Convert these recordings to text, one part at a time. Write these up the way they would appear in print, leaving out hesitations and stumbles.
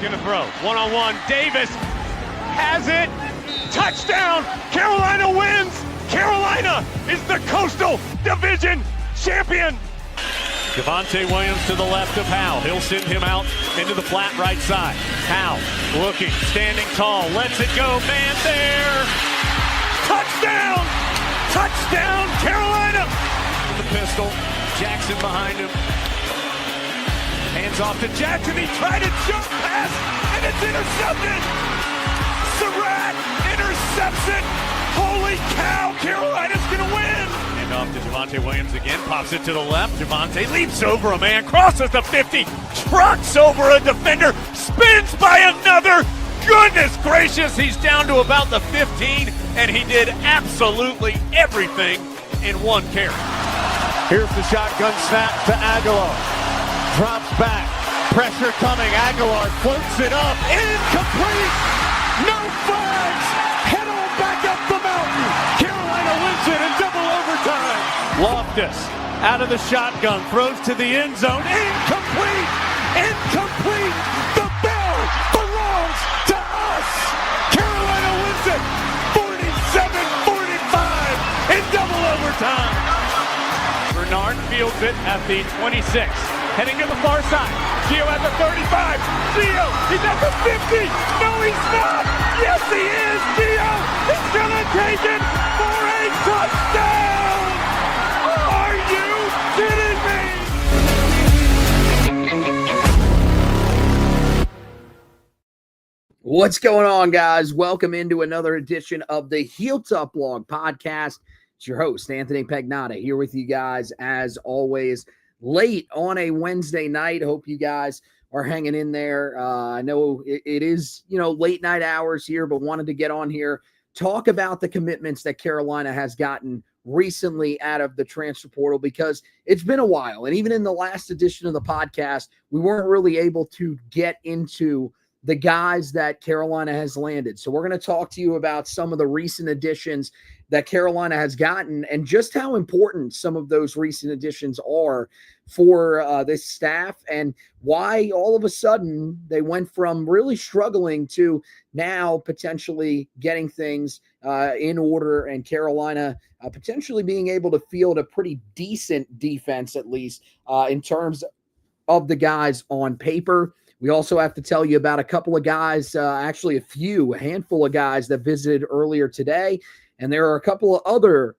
going to throw. One-on-one. Davis has it. Touchdown. Carolina wins. Carolina is the Coastal Division champion. Javonte Williams to the left of Howell. He'll send him out into the flat right side. Howell looking, standing tall, lets it go. Man there. Touchdown! Touchdown, Carolina! The pistol. Jackson behind him. Hands off to Jackson. He tried a jump pass, and it's intercepted. Surratt intercepts it. Holy cow, Carolina's going to win. And off to Javonte Williams again. Pops it to the left. Javonte leaps over a man, crosses the 50, trucks over a defender, spins by another. Goodness gracious, he's down to about the 15, and he did absolutely everything in one carry. Here's the shotgun snap to Aguilar. Drops back. Pressure coming. Aguilar floats it up. Incomplete. No flags. Head on back up the mountain. Carolina wins it in double overtime. Loftus out of the shotgun. Throws to the end zone. Incomplete. Incomplete. The bell belongs to us. Carolina wins it 47-45 in double overtime. Bernard fields it at the 26. Heading to the far side. Gio at the 35. Gio, he's at the 50. No, he's not. Yes, he is. Gio is going to take it for a touchdown. Are you kidding me? What's going on, guys? Welcome into another edition of the Heel Tough Blog podcast. It's your host, Anthony Pagnotta, here with you guys as always. Late on a Wednesday night. Hope you guys are hanging in there. I know it is, late night hours here, but wanted to get on here, talk about the commitments that Carolina has gotten recently out of the transfer portal, because it's been a while. And even in the last edition of the podcast, we weren't really able to get into the guys that Carolina has landed. So we're going to talk to you about some of the recent additions that Carolina has gotten and just how important some of those recent additions are for this staff, and why all of a sudden they went from really struggling to now potentially getting things in order, and Carolina potentially being able to field a pretty decent defense, at least in terms of the guys on paper. We also have to tell you about a couple of guys, a handful of guys that visited earlier today. And there are a couple of other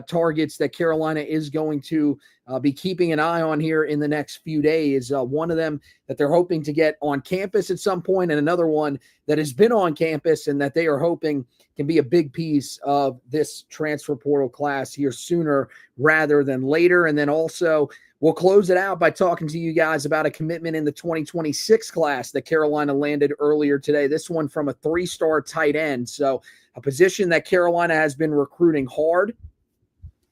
targets that Carolina is going to be keeping an eye on here in the next few days. One of them that they're hoping to get on campus at some point, and another one that has been on campus and that they are hoping can be a big piece of this transfer portal class here sooner rather than later. And then also we'll close it out by talking to you guys about a commitment in the 2026 class that Carolina landed earlier today. This one from a 3-star tight end. So a position that Carolina has been recruiting hard.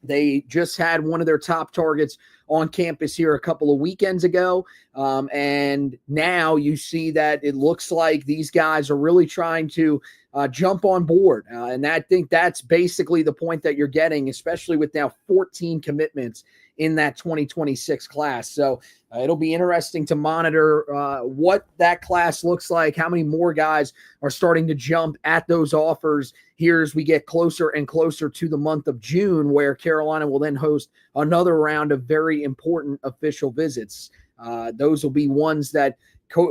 They just had one of their top targets on campus here a couple of weekends ago. And now you see that it looks like these guys are really trying to jump on board. And I think that's basically the point that you're getting, especially with now 14 commitments in that 2026 class. So it'll be interesting to monitor what that class looks like, how many more guys are starting to jump at those offers here as we get closer and closer to the month of June, where Carolina will then host another round of very important official visits. Those will be ones that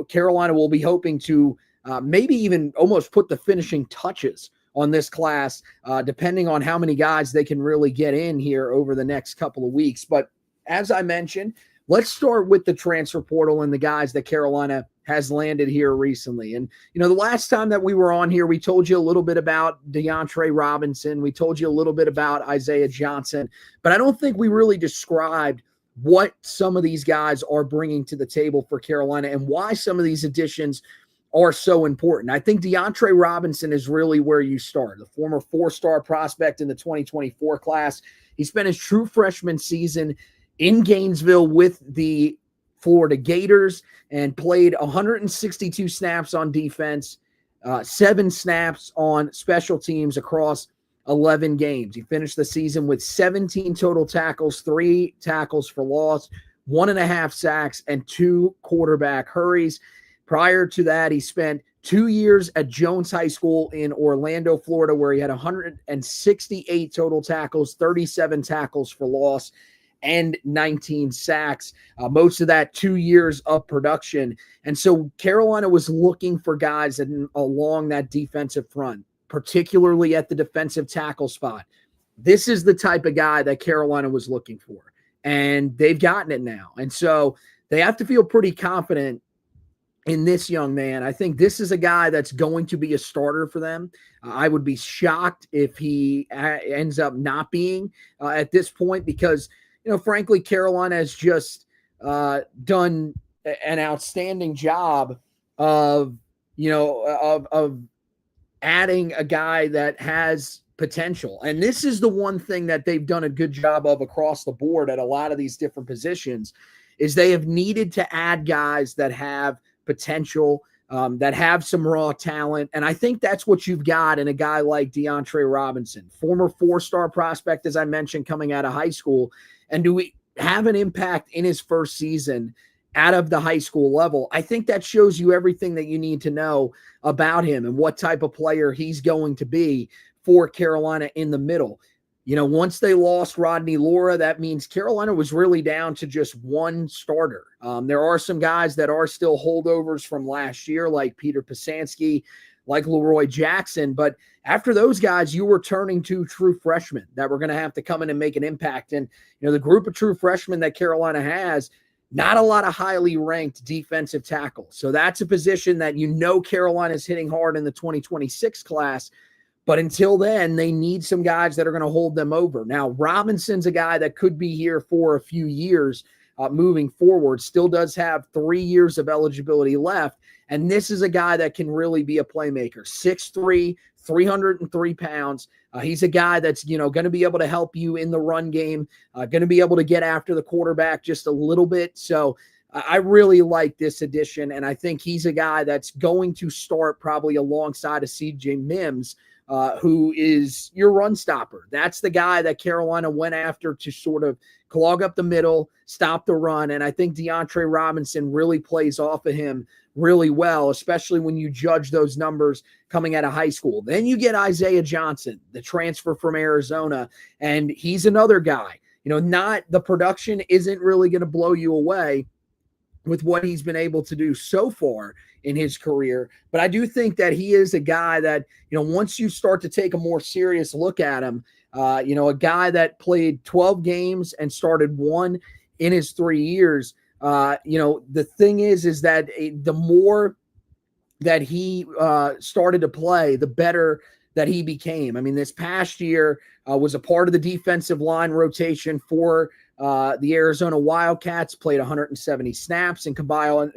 Carolina will be hoping to maybe even almost put the finishing touches on this class, depending on how many guys they can really get in here over the next couple of weeks. But as I mentioned, let's start with the transfer portal and the guys that Carolina has landed here recently. And, the last time that we were on here, we told you a little bit about DeAndre Robinson. We told you a little bit about Isaiah Johnson, but I don't think we really described what some of these guys are bringing to the table for Carolina and why some of these additions are so important. I think DeAndre Robinson is really where you start. The former 4-star prospect in the 2024 class. He spent his true freshman season in Gainesville with the Florida Gators and played 162 snaps on defense, 7 snaps on special teams across 11 games. He finished the season with 17 total tackles, 3 tackles for loss, 1.5 sacks, and 2 quarterback hurries. Prior to that, he spent 2 years at Jones High School in Orlando, Florida, where he had 168 total tackles, 37 tackles for loss, and 19 sacks. Most of that 2 years of production. And so Carolina was looking for guys along that defensive front, particularly at the defensive tackle spot. This is the type of guy that Carolina was looking for, and they've gotten it now. And so they have to feel pretty confident in this young man. I think this is a guy that's going to be a starter for them. I would be shocked if he ends up not being at this point, because frankly, Carolina has just done an outstanding job of adding a guy that has potential. And this is the one thing that they've done a good job of across the board at a lot of these different positions, is they have needed to add guys that have potential, that have some raw talent. And I think that's what you've got in a guy like DeAndre Robinson, former 4-star prospect, as I mentioned, coming out of high school. And do we have an impact in his first season out of the high school level? I think that shows you everything that you need to know about him and what type of player he's going to be for Carolina in the middle. Once they lost Rodney Laura, that means Carolina was really down to just one starter. There are some guys that are still holdovers from last year, like Peter Pisanski, like Leroy Jackson. But after those guys, you were turning to true freshmen that were going to have to come in and make an impact. And, the group of true freshmen that Carolina has, not a lot of highly ranked defensive tackles. So that's a position that Carolina's hitting hard in the 2026 class. But until then, they need some guys that are going to hold them over. Now, Robinson's a guy that could be here for a few years moving forward, still does have 3 years of eligibility left. And this is a guy that can really be a playmaker. 6'3", 303 pounds. He's a guy that's, going to be able to help you in the run game, going to be able to get after the quarterback just a little bit. So I really like this addition, and I think he's a guy that's going to start probably alongside of C.J. Mims, who is your run stopper. That's the guy that Carolina went after to sort of clog up the middle, stop the run. And I think DeAndre Robinson really plays off of him really well, especially when you judge those numbers coming out of high school. Then you get Isaiah Johnson, the transfer from Arizona, and he's another guy. Not the production isn't really going to blow you away with what he's been able to do so far in his career. But I do think that he is a guy that, once you start to take a more serious look at him, a guy that played 12 games and started 1 in his 3 years, the thing is that the more that he started to play, the better that he became. I mean, this past year was a part of the defensive line rotation for the Arizona Wildcats, played 170 snaps and compiled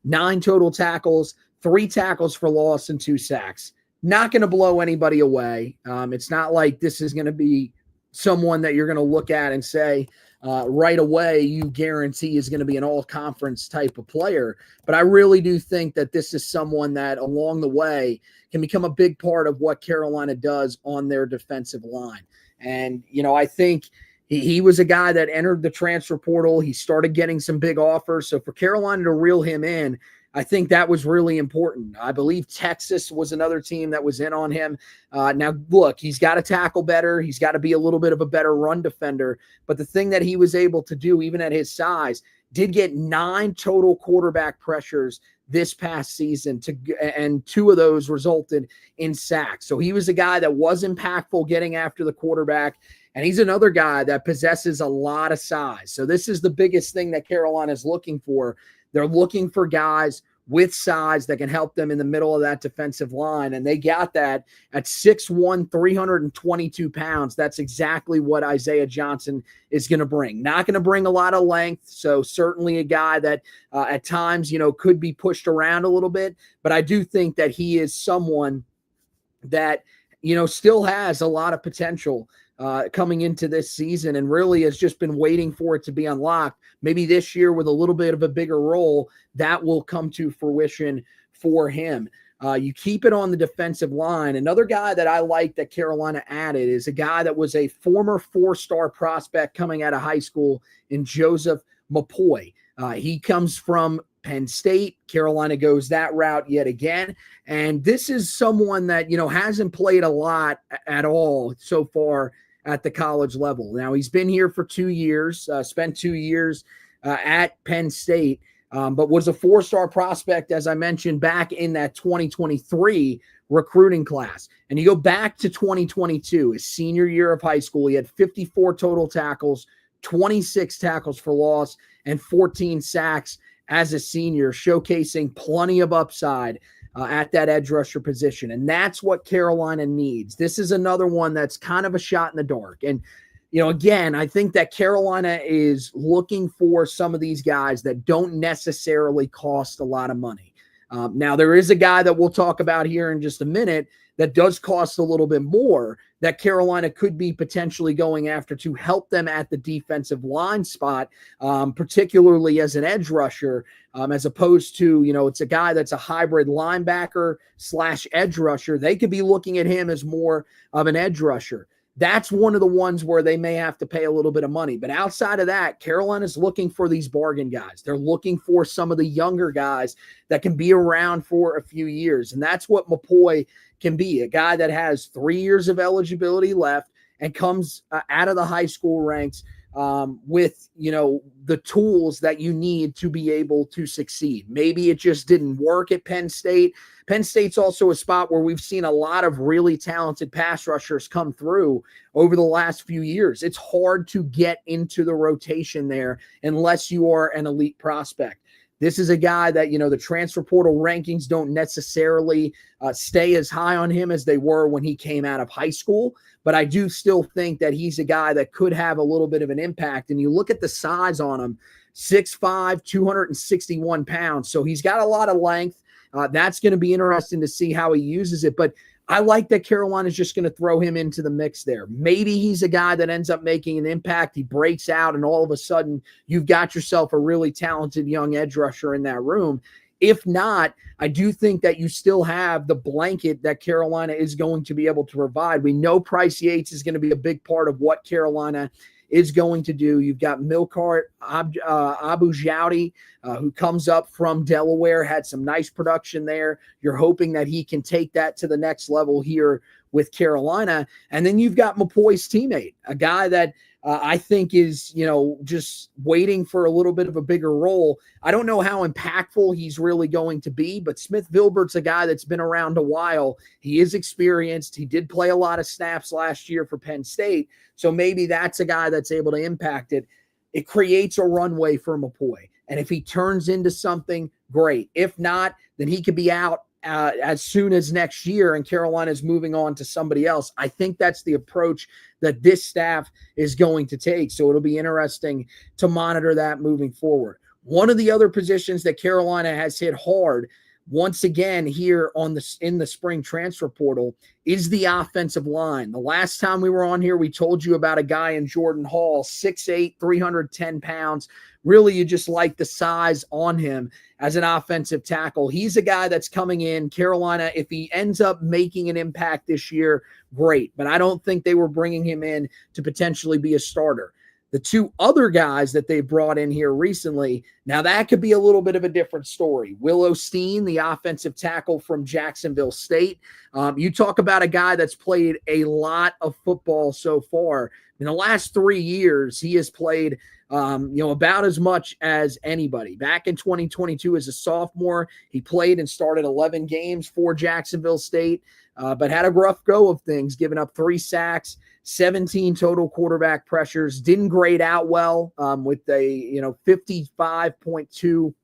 9 total tackles, 3 tackles for loss, and 2 sacks. Not going to blow anybody away. It's not like this is going to be someone that you're going to look at and say right away you guarantee is going to be an all-conference type of player. But I really do think that this is someone that along the way can become a big part of what Carolina does on their defensive line. And, I think he was a guy that entered the transfer portal. He started getting some big offers. So for Carolina to reel him in, I think that was really important. I believe Texas was another team that was in on him. Now, look, he's got to tackle better. He's got to be a little bit of a better run defender. But the thing that he was able to do, even at his size, did get 9 total quarterback pressures this past season, and 2 of those resulted in sacks. So he was a guy that was impactful getting after the quarterback, and he's another guy that possesses a lot of size. So this is the biggest thing that Carolina is looking for. They're looking for guys with size that can help them in the middle of that defensive line, and they got that at 6'1", 322 pounds. That's exactly what Isaiah Johnson is going to bring. Not going to bring a lot of length, so certainly a guy that at times, could be pushed around a little bit, but I do think that he is someone that, still has a lot of potential coming into this season, and really has just been waiting for it to be unlocked. Maybe this year with a little bit of a bigger role, that will come to fruition for him. You keep it on the defensive line. Another guy that I like that Carolina added is a guy that was a former 4-star prospect coming out of high school in Joseph Mapoy. He comes from Penn State. Carolina goes that route yet again. And this is someone that, hasn't played a lot at all so far at the college level. Now, he's been here for 2 years, spent 2 years at Penn State, but was a 4-star prospect, as I mentioned, back in that 2023 recruiting class. And you go back to 2022, his senior year of high school, he had 54 total tackles, 26 tackles for loss, and 14 sacks as a senior, showcasing plenty of upside at that edge rusher position. And that's what Carolina needs. This is another one that's kind of a shot in the dark. And, again, I think that Carolina is looking for some of these guys that don't necessarily cost a lot of money. Now, there is a guy that we'll talk about here in just a minute that does cost a little bit more that Carolina could be potentially going after to help them at the defensive line spot, particularly as an edge rusher, as opposed to, it's a guy that's a hybrid linebacker / edge rusher. They could be looking at him as more of an edge rusher. That's one of the ones where they may have to pay a little bit of money. But outside of that, Carolina's looking for these bargain guys. They're looking for some of the younger guys that can be around for a few years. And that's what McCoy can be, a guy that has 3 years of eligibility left and comes out of the high school ranks with, the tools that you need to be able to succeed. Maybe it just didn't work at Penn State. Penn State's also a spot where we've seen a lot of really talented pass rushers come through over the last few years. It's hard to get into the rotation there unless you are an elite prospect. This is a guy that, the transfer portal rankings don't necessarily stay as high on him as they were when he came out of high school. But I do still think that he's a guy that could have a little bit of an impact. And you look at the size on him, 6'5", 261 pounds. So he's got a lot of length. That's going to be interesting to see how he uses it. But I like that Carolina's just going to throw him into the mix there. Maybe he's a guy that ends up making an impact. He breaks out, and all of a sudden you've got yourself a really talented young edge rusher in that room. If not, I do think that you still have the blanket that Carolina is going to be able to provide. We know Price Yates is going to be a big part of what Carolina is going to do. You've got Milcart Abu-Jowdy, who comes up from Delaware, had some nice production there. You're hoping that he can take that to the next level here with Carolina. And then you've got McCoy's teammate, a guy that I think is, just waiting for a little bit of a bigger role. I don't know how impactful he's really going to be, but Smith Vilbert's a guy that's been around a while. He is experienced. He did play a lot of snaps last year for Penn State. So maybe that's a guy that's able to impact it. It creates a runway for McCoy. And if he turns into something, great. If not, then he could be out as soon as next year and Carolina's moving on to somebody else. I think that's the approach that this staff is going to take. So it'll be interesting to monitor that moving forward. One of the other positions that Carolina has hit hard once again here in the spring transfer portal is the offensive line. The last time we were on here, we told you about a guy in Jordan Hall, 6'8", 310 pounds. Really, you just like the size on him as an offensive tackle. He's a guy that's coming in. Carolina, if he ends up making an impact this year, great. But I don't think they were bringing him in to potentially be a starter. The two other guys that they brought in here recently, now that could be a little bit of a different story. Will Osteen, the offensive tackle from Jacksonville State. You talk about a guy that's played a lot of football so far. In the last 3 years, he has played about as much as anybody. Back in 2022 as a sophomore, he played and started 11 games for Jacksonville State, but had a rough go of things, giving up 3 sacks, 17 total quarterback pressures, didn't grade out well with a 55.2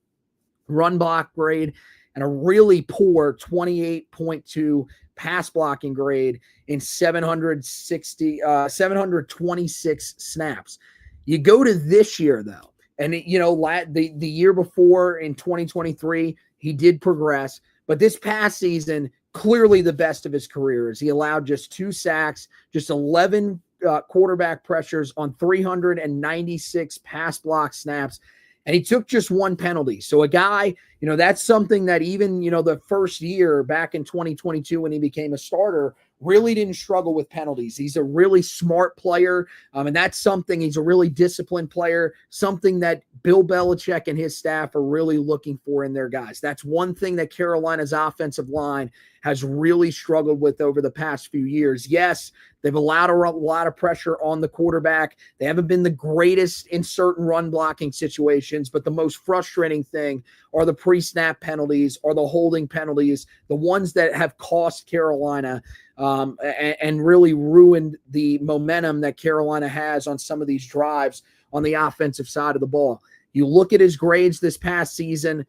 run block grade and a really poor 28.2 pass blocking grade in 726 snaps. You go to this year though, and the year before in 2023 he did progress, but this past season, clearly the best of his career, as he allowed just 2 sacks, just 11 quarterback pressures on 396 pass block snaps, and he took just 1 penalty. So a guy, that's something that even, the first year back in 2022 when he became a starter really didn't struggle with penalties. He's a really smart player, and that's something. He's a really disciplined player, something that Bill Belichick and his staff are really looking for in their guys. That's one thing that Carolina's offensive line has really struggled with over the past few years. Yes, they've allowed a lot of pressure on the quarterback. They haven't been the greatest in certain run blocking situations, but the most frustrating thing are the pre-snap penalties, or the holding penalties, the ones that have cost Carolina and really ruined the momentum that Carolina has on some of these drives on the offensive side of the ball. You look at his grades this past season,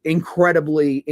incredibly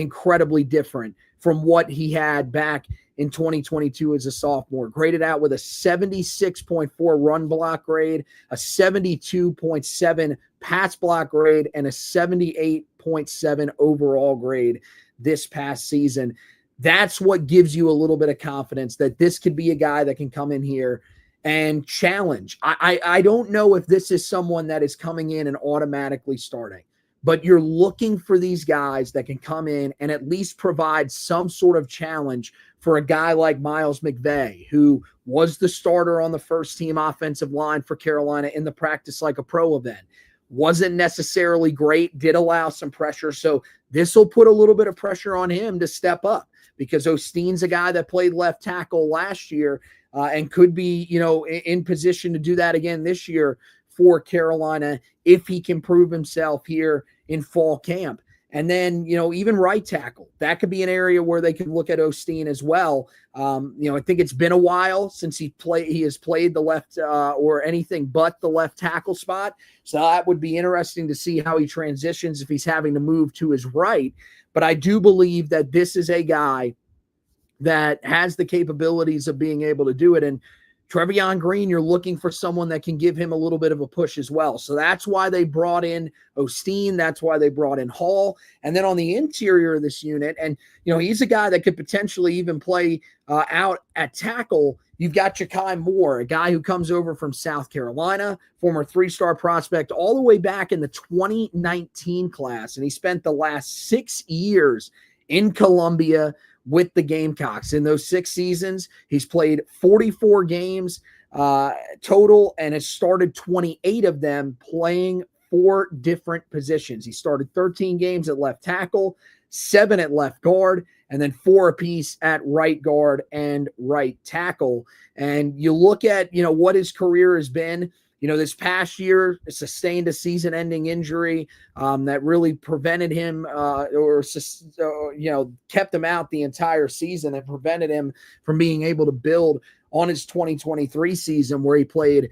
different from what he had back in 2022 as a sophomore. Graded out with a 76.4 run block grade, a 72.7 pass block grade, and a 78.7 overall grade this past season. That's what gives you a little bit of confidence that this could be a guy that can come in here and challenge. I don't know if this is someone that is coming in and automatically starting, but you're looking for these guys that can come in and at least provide some sort of challenge for a guy like Miles McVay, who was the starter on the first team offensive line for Carolina in the Practice Like a Pro event. Wasn't necessarily great, did allow some pressure. So this will put a little bit of pressure on him to step up, because Osteen's a guy that played left tackle last year and could be, in position to do that again this year for Carolina if he can prove himself here in fall camp. And then, even right tackle, that could be an area where they could look at Osteen as well. I think it's been a while since he has played the left or anything but the left tackle spot. So that would be interesting to see how he transitions if he's having to move to his right. But I do believe that this is a guy that has the capabilities of being able to do it. And Trevion Green, you're looking for someone that can give him a little bit of a push as well. So that's why they brought in Osteen. That's why they brought in Hall. And then on the interior of this unit, and, he's a guy that could potentially even play out at tackle. You've got Ja'Kai Moore, a guy who comes over from South Carolina, former 3-star prospect, all the way back in the 2019 class. And he spent the last 6 years in Columbia with the Gamecocks. In those 6 seasons, he's played 44 games total and has started 28 of them, playing 4 different positions. He started 13 games at left tackle, 7 at left guard, and then 4 apiece at right guard and right tackle. And you look at, what his career has been. This past year, sustained a season-ending injury that really prevented him kept him out the entire season and prevented him from being able to build on his 2023 season, where he played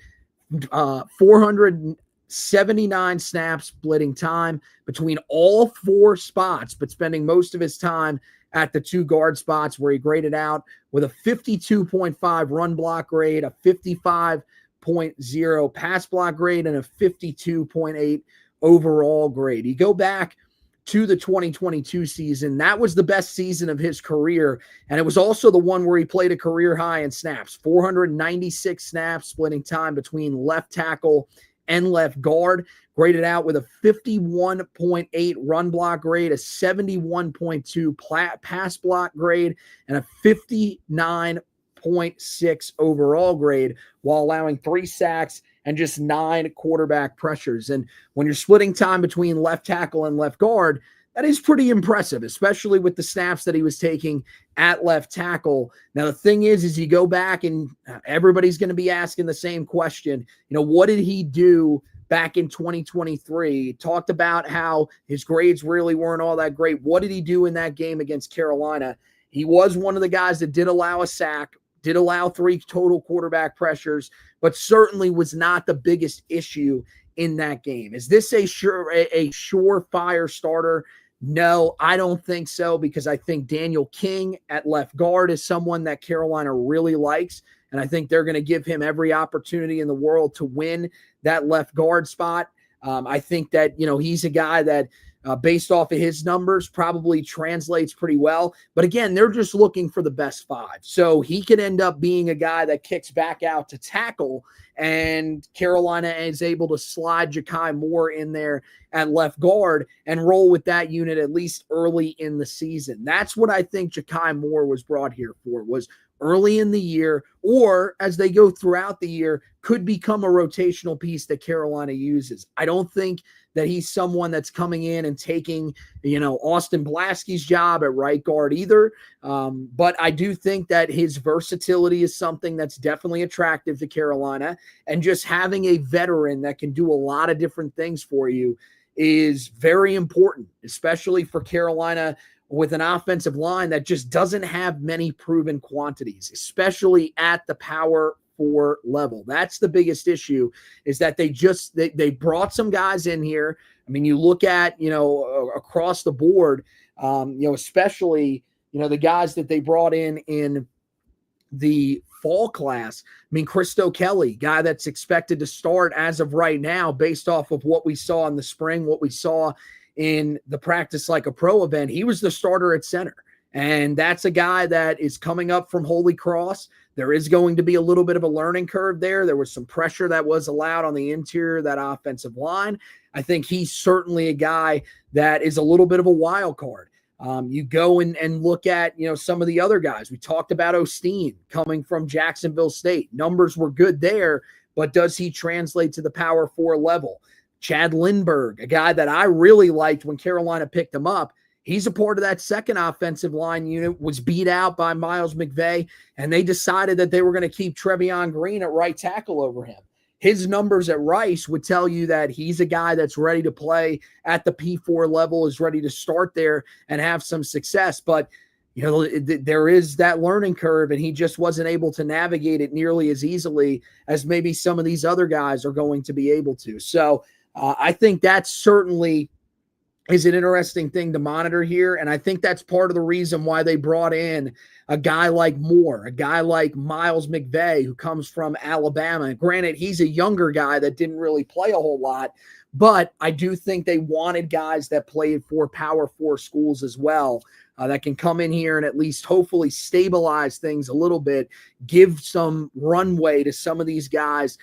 479 snaps, splitting time between all 4 spots, but spending most of his time at the 2 guard spots, where he graded out with a 52.5 run block grade, a 55.0 pass block grade, and a 52.8 overall grade. You go back to the 2022 season, that was the best season of his career, and it was also the one where he played a career high in snaps, 496 snaps, splitting time between left tackle and left guard, graded out with a 51.8 run block grade, a 71.2 pass block grade, and a 59.6 overall grade, while allowing 3 sacks and just 9 quarterback pressures. And when you're splitting time between left tackle and left guard, that is pretty impressive, especially with the snaps that he was taking at left tackle. Now, the thing is you go back and everybody's going to be asking the same question. What did he do back in 2023? Talked about how his grades really weren't all that great. What did he do in that game against Carolina? He was one of the guys that did allow a sack, did allow 3 total quarterback pressures, but certainly was not the biggest issue in that game. Is this a surefire starter? No, I don't think so, because I think Daniel King at left guard is someone that Carolina really likes, and I think they're going to give him every opportunity in the world to win that left guard spot. I think that, he's a guy that, based off of his numbers, probably translates pretty well. But again, they're just looking for the best 5. So he could end up being a guy that kicks back out to tackle, and Carolina is able to slide Ja'Kai Moore in there at left guard and roll with that unit at least early in the season. That's what I think Ja'Kai Moore was brought here for, was early in the year, or as they go throughout the year, could become a rotational piece that Carolina uses. I don't think that he's someone that's coming in and taking, Austin Blasky's job at right guard either. But I do think that his versatility is something that's definitely attractive to Carolina. And just having a veteran that can do a lot of different things for you is very important, especially for Carolina with an offensive line that just doesn't have many proven quantities, especially at the power 4 level. That's the biggest issue, is that they brought some guys in here. I mean, you look at, across the board, especially, the guys that they brought in the fall class. I mean, Christo Kelly, guy that's expected to start as of right now, based off of what we saw in the spring, what we saw in the Practice Like a Pro event. He was the starter at center. And that's a guy that is coming up from Holy Cross. There is going to be a little bit of a learning curve there. There was some pressure that was allowed on the interior of that offensive line. I think he's certainly a guy that is a little bit of a wild card. You go and look at, some of the other guys. We talked about Osteen coming from Jacksonville State. Numbers were good there, but does he translate to the Power 4 level? Chad Lindbergh, a guy that I really liked when Carolina picked him up. He's a part of that second offensive line unit, was beat out by Miles McVay, and they decided that they were going to keep Trevion Green at right tackle over him. His numbers at Rice would tell you that he's a guy that's ready to play at the P4 level, is ready to start there and have some success. But, there is that learning curve, and he just wasn't able to navigate it nearly as easily as maybe some of these other guys are going to be able to. So I think that certainly is an interesting thing to monitor here. And I think that's part of the reason why they brought in a guy like Moore, a guy like Miles McVay, who comes from Alabama. Granted, he's a younger guy that didn't really play a whole lot, but I do think they wanted guys that played for Power 4 schools as well, that can come in here and at least hopefully stabilize things a little bit, give some runway to some of these guys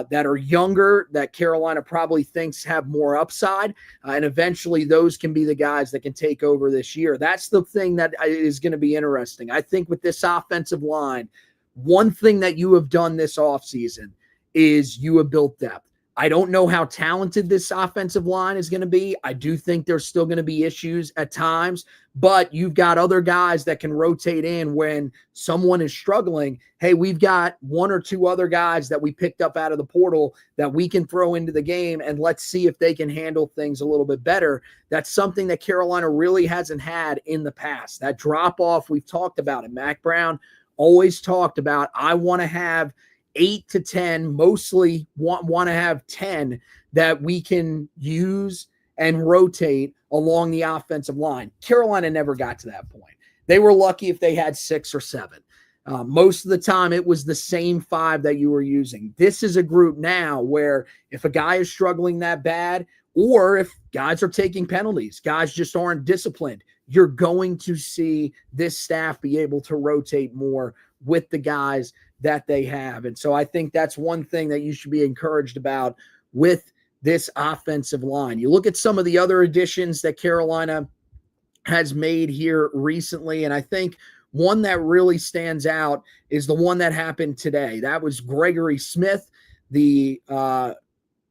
that are younger, that Carolina probably thinks have more upside, and eventually those can be the guys that can take over this year. That's the thing that is going to be interesting. I think with this offensive line, one thing that you have done this offseason is you have built depth. I don't know how talented this offensive line is going to be. I do think there's still going to be issues at times, but you've got other guys that can rotate in when someone is struggling. Hey, we've got one or two other guys that we picked up out of the portal that we can throw into the game, and let's see if they can handle things a little bit better. That's something that Carolina really hasn't had in the past. That drop-off, we've talked about it. Mac Brown always talked about, I want to have 8 to 10, mostly want to have 10 that we can use and rotate along the offensive line. Carolina never got to that point. They were lucky if they had 6 or 7. Most of the time, it was the same 5 that you were using. This is a group now where if a guy is struggling that bad, or if guys are taking penalties, guys just aren't disciplined, you're going to see this staff be able to rotate more with the guys that they have. And so I think that's one thing that you should be encouraged about with this offensive line. You look at some of the other additions that Carolina has made here recently, and I think one that really stands out is the one that happened today. That was Gregory Smith, the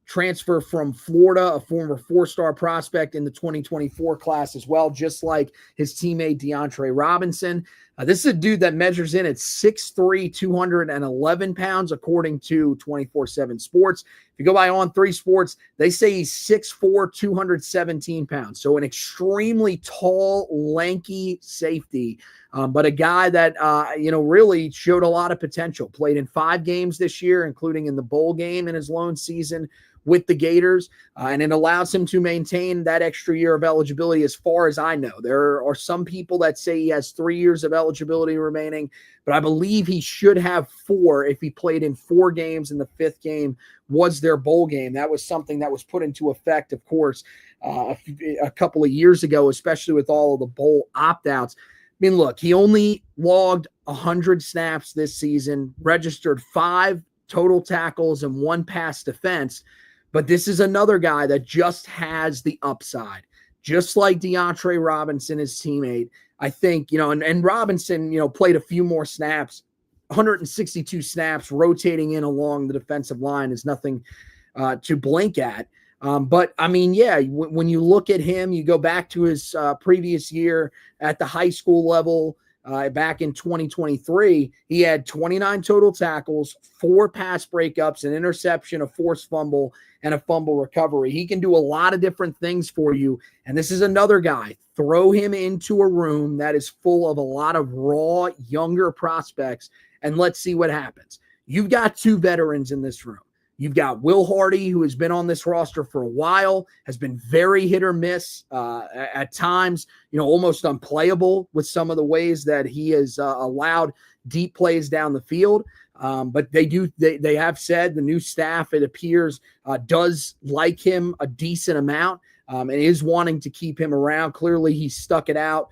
transfer from Florida, a former 4-star prospect in the 2024 class as well, just like his teammate DeAndre Robinson. This is a dude that measures in at 6'3", 211 pounds, according to 24/7 Sports. If you go by On3 Sports, they say he's 6'4", 217 pounds. So an extremely tall, lanky safety, but a guy that, really showed a lot of potential. Played in 5 games this year, including in the bowl game in his lone season with the Gators, and it allows him to maintain that extra year of eligibility as far as I know. There are some people that say he has 3 years of eligibility remaining, but I believe he should have 4 if he played in 4 games, and the 5th game was their bowl game. That was something that was put into effect, of course, a couple of years ago, especially with all of the bowl opt-outs. I mean, look, he only logged 100 snaps this season, registered 5 total tackles and 1 pass defense. But this is another guy that just has the upside, just like DeAndre Robinson, his teammate. I think, and Robinson, played a few more snaps 162 snaps rotating in along the defensive line is nothing to blink at. But I mean, yeah, when you look at him, you go back to his previous year at the high school level. Back in 2023, he had 29 total tackles, 4 pass breakups, an interception, a forced fumble, and a fumble recovery. He can do a lot of different things for you. And this is another guy. Throw him into a room that is full of a lot of raw, younger prospects, and let's see what happens. You've got 2 veterans in this room. You've got Will Hardy, who has been on this roster for a while, has been very hit or miss at times, almost unplayable with some of the ways that he has allowed deep plays down the field. But they have said, the new staff, it appears, does like him a decent amount and is wanting to keep him around. Clearly, he stuck it out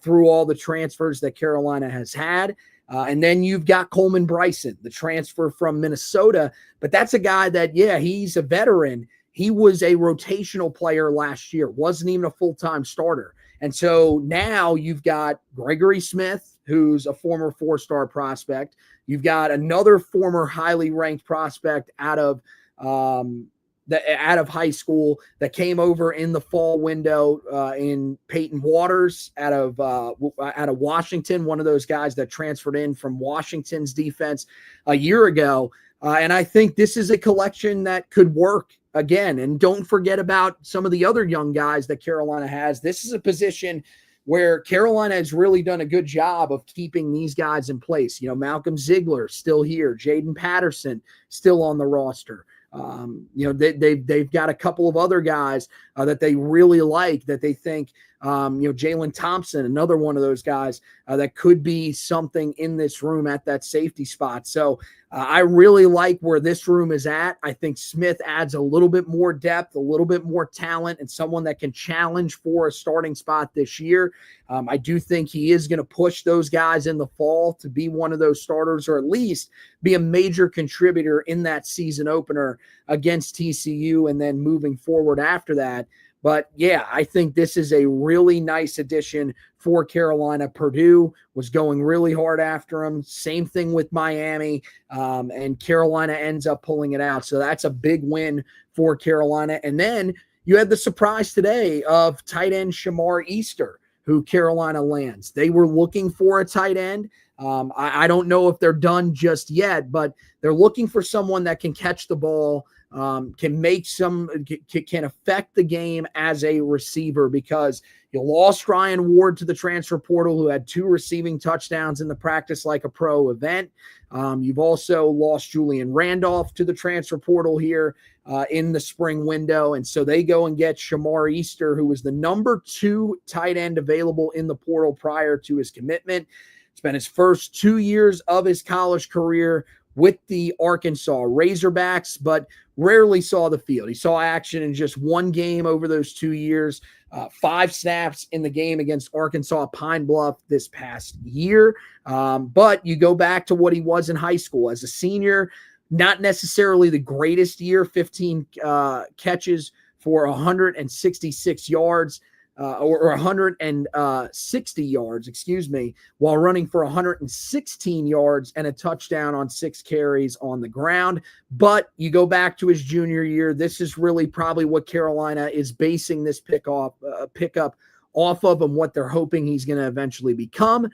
through all the transfers that Carolina has had. And then you've got Coleman Bryson, the transfer from Minnesota. But that's a guy that, yeah, he's a veteran. He was a rotational player last year, wasn't even a full-time starter. And so now you've got Gregory Smith, who's a former 4-star prospect. You've got another former highly ranked prospect out of high school that came over in the fall window in Peyton Waters out of Washington, one of those guys that transferred in from Washington's defense a year ago. And I think this is a collection that could work again. And don't forget about some of the other young guys that Carolina has. This is a position where Carolina has really done a good job of keeping these guys in place. Malcolm Ziegler still here, Jaden Patterson still on the roster. They've got a couple of other guys that they really like, that they think, Jalen Thompson, another one of those guys that could be something in this room at that safety spot. So I really like where this room is at. I think Smith adds a little bit more depth, a little bit more talent, and someone that can challenge for a starting spot this year. I do think he is going to push those guys in the fall to be one of those starters, or at least be a major contributor in that season opener against TCU and then moving forward after that. But yeah, I think this is a really nice addition for Carolina. Purdue was going really hard after him. Same thing with Miami, and Carolina ends up pulling it out. So that's a big win for Carolina. And then you had the surprise today of tight end Shamar Easter, who Carolina lands. They were looking for a tight end. I don't know if they're done just yet, but they're looking for someone that can catch the ball, can affect the game as a receiver, because you lost Ryan Ward to the transfer portal, who had 2 receiving touchdowns in the Practice Like a Pro event. You've also lost Julian Randolph to the transfer portal here in the spring window. And so they go and get Shamar Easter, who was the number 2 tight end available in the portal prior to his commitment. Spent his first 2 years of his college career with the Arkansas Razorbacks, but rarely saw the field. He saw action in just 1 game over those 2 years, 5 snaps in the game against Arkansas Pine Bluff this past year. But you go back to what he was in high school as a senior, not necessarily the greatest year, 15 catches for 166 yards. Or 160 yards, while running for 116 yards and a touchdown on 6 carries on the ground. But you go back to his junior year, this is really probably what Carolina is basing this pickup off of, and what they're hoping he's going to eventually become.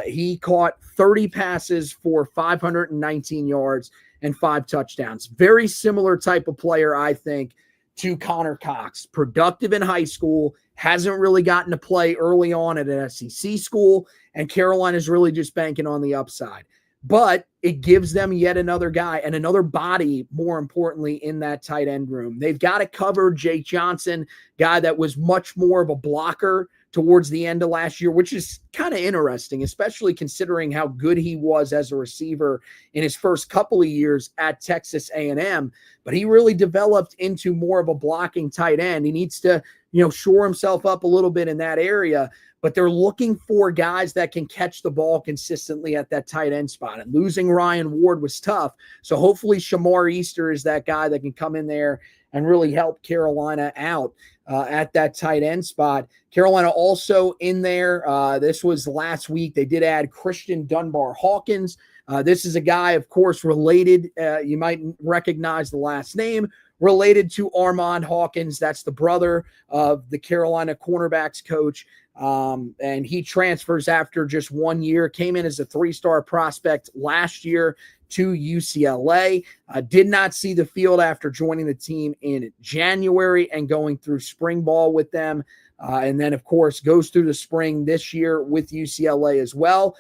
He caught 30 passes for 519 yards and 5 touchdowns. Very similar type of player, I think, to Connor Cox. Productive in high school, hasn't really gotten to play early on at an SEC school, and Carolina's really just banking on the upside. But it gives them yet another guy and another body, more importantly, in that tight end room. They've got to cover Jake Johnson, guy that was much more of a blocker towards the end of last year, which is kind of interesting, especially considering how good he was as a receiver in his first couple of years at Texas A&M. But he really developed into more of a blocking tight end. He needs to, shore himself up a little bit in that area. But they're looking for guys that can catch the ball consistently at that tight end spot. And losing Ryan Ward was tough. So hopefully Shamar Easter is that guy that can come in there and really help Carolina out at that tight end spot. Carolina also in there. This was last week. They did add Christian Dunbar Hawkins This is a guy, of course, related. You might recognize the last name, related to Armand Hawkins. That's the brother of the Carolina cornerbacks coach. And he transfers after just 1 year, came in as a 3-star prospect last year to UCLA. Did not see the field after joining the team in January and going through spring ball with them. And then, of course, goes through the spring this year with UCLA as well.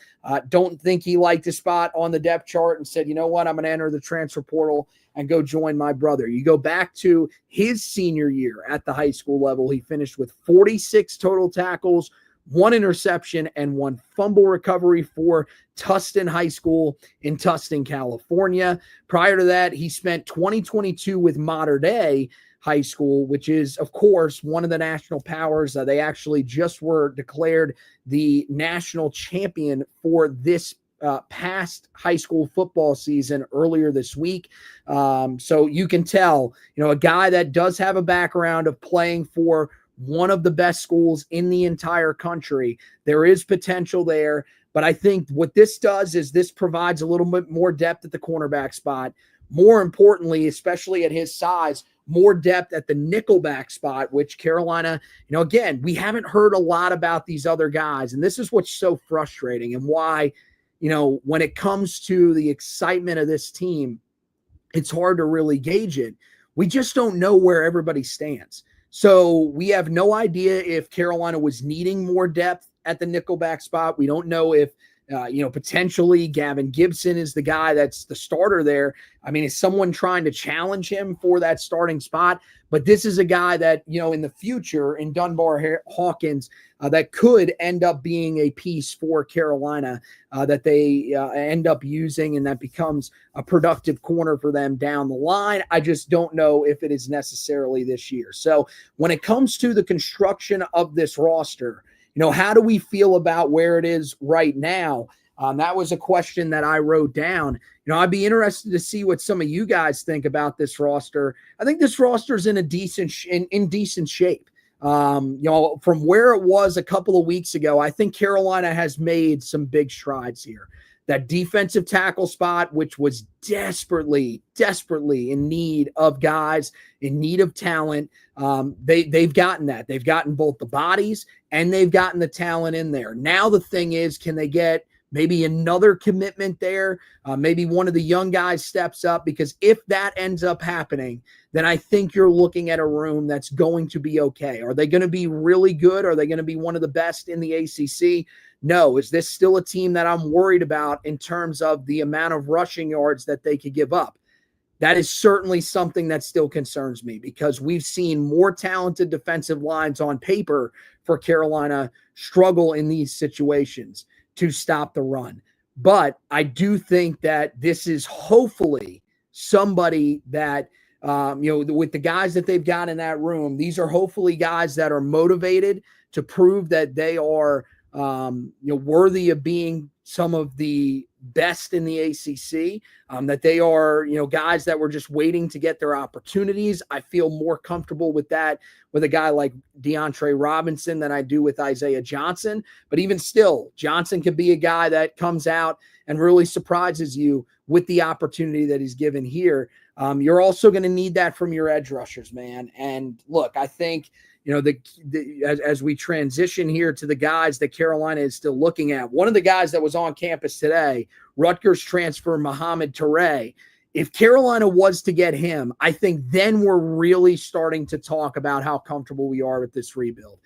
Don't think he liked a spot on the depth chart and said, you know what, I'm going to enter the transfer portal and go join my brother. You go back to his senior year at the high school level, he finished with 46 total tackles, 1 interception, and 1 fumble recovery for Tustin High School in Tustin, California. Prior to that, he spent 2022 with Mater Dei High School, which is, of course, one of the national powers. They actually just were declared the national champion for this past high school football season earlier this week. So you can tell, a guy that does have a background of playing for one of the best schools in the entire country. There is potential there, but I think what this does is this provides a little bit more depth at the cornerback spot. More importantly, especially at his size, more depth at the nickelback spot, which Carolina, again, we haven't heard a lot about these other guys. And this is what's so frustrating and why, when it comes to the excitement of this team, it's hard to really gauge it. We just don't know where everybody stands. So we have no idea if Carolina was needing more depth at the nickelback spot. We don't know if, potentially Gavin Gibson is the guy that's the starter there. I mean, is someone trying to challenge him for that starting spot? But this is a guy that, in the future in Dunbar Hawkins, that could end up being a piece for Carolina that they end up using, and that becomes a productive corner for them down the line. I just don't know if it is necessarily this year. So when it comes to the construction of this roster, how do we feel about where it is right now? That was a question that I wrote down. I'd be interested to see what some of you guys think about this roster. I think this roster is in a decent shape. From where it was a couple of weeks ago, I think Carolina has made some big strides here. That defensive tackle spot, which was desperately in need of guys, in need of talent, they've gotten that. They've gotten both the bodies and they've gotten the talent in there. Now the thing is, can they get maybe another commitment there? Maybe one of the young guys steps up, because if that ends up happening, then I think you're looking at a room that's going to be okay. Are they going to be really good? Are they going to be one of the best in the ACC? No. Is this still a team that I'm worried about in terms of the amount of rushing yards that they could give up? That is certainly something that still concerns me, because we've seen more talented defensive lines on paper for Carolina struggle in these situations to stop the run. But I do think that this is hopefully somebody that, with the guys that they've got in that room, these are hopefully guys that are motivated to prove that they are, worthy of being some of the best in the ACC, that they are, guys that were just waiting to get their opportunities. I feel more comfortable with that with a guy like DeAndre Robinson than I do with Isaiah Johnson. But even still, Johnson could be a guy that comes out and really surprises you with the opportunity that he's given here. You're also going to need that from your edge rushers, man. And look, I think, as we transition here to the guys that Carolina is still looking at, one of the guys that was on campus today, Rutgers transfer Mohamed Toure. If Carolina was to get him, I think then we're really starting to talk about how comfortable we are with this rebuild.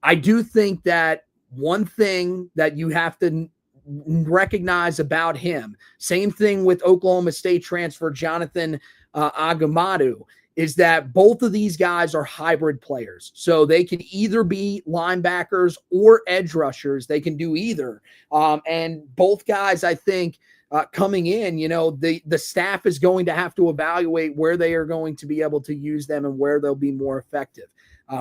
I do think that one thing that you have to recognize about him, same thing with Oklahoma State transfer Jonathan Agamadu, is that both of these guys are hybrid players. So they can either be linebackers or edge rushers. They can do either. And both guys, I think, coming in, the staff is going to have to evaluate where they are going to be able to use them and where they'll be more effective.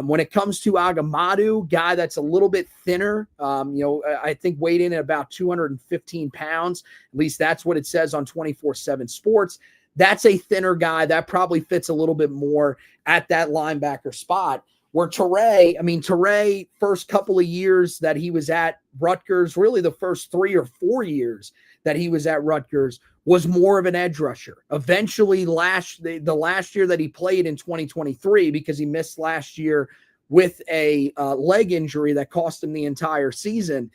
When it comes to Agamadu, guy that's a little bit thinner, I think weighed in at about 215 pounds. At least that's what it says on 24/7 Sports. That's a thinner guy that probably fits a little bit more at that linebacker spot. Where Teray, first couple of years that he was at Rutgers, really the first 3 or 4 years that he was at Rutgers, was more of an edge rusher. Eventually, the last year that he played in 2023, because he missed last year with a leg injury that cost him the entire season,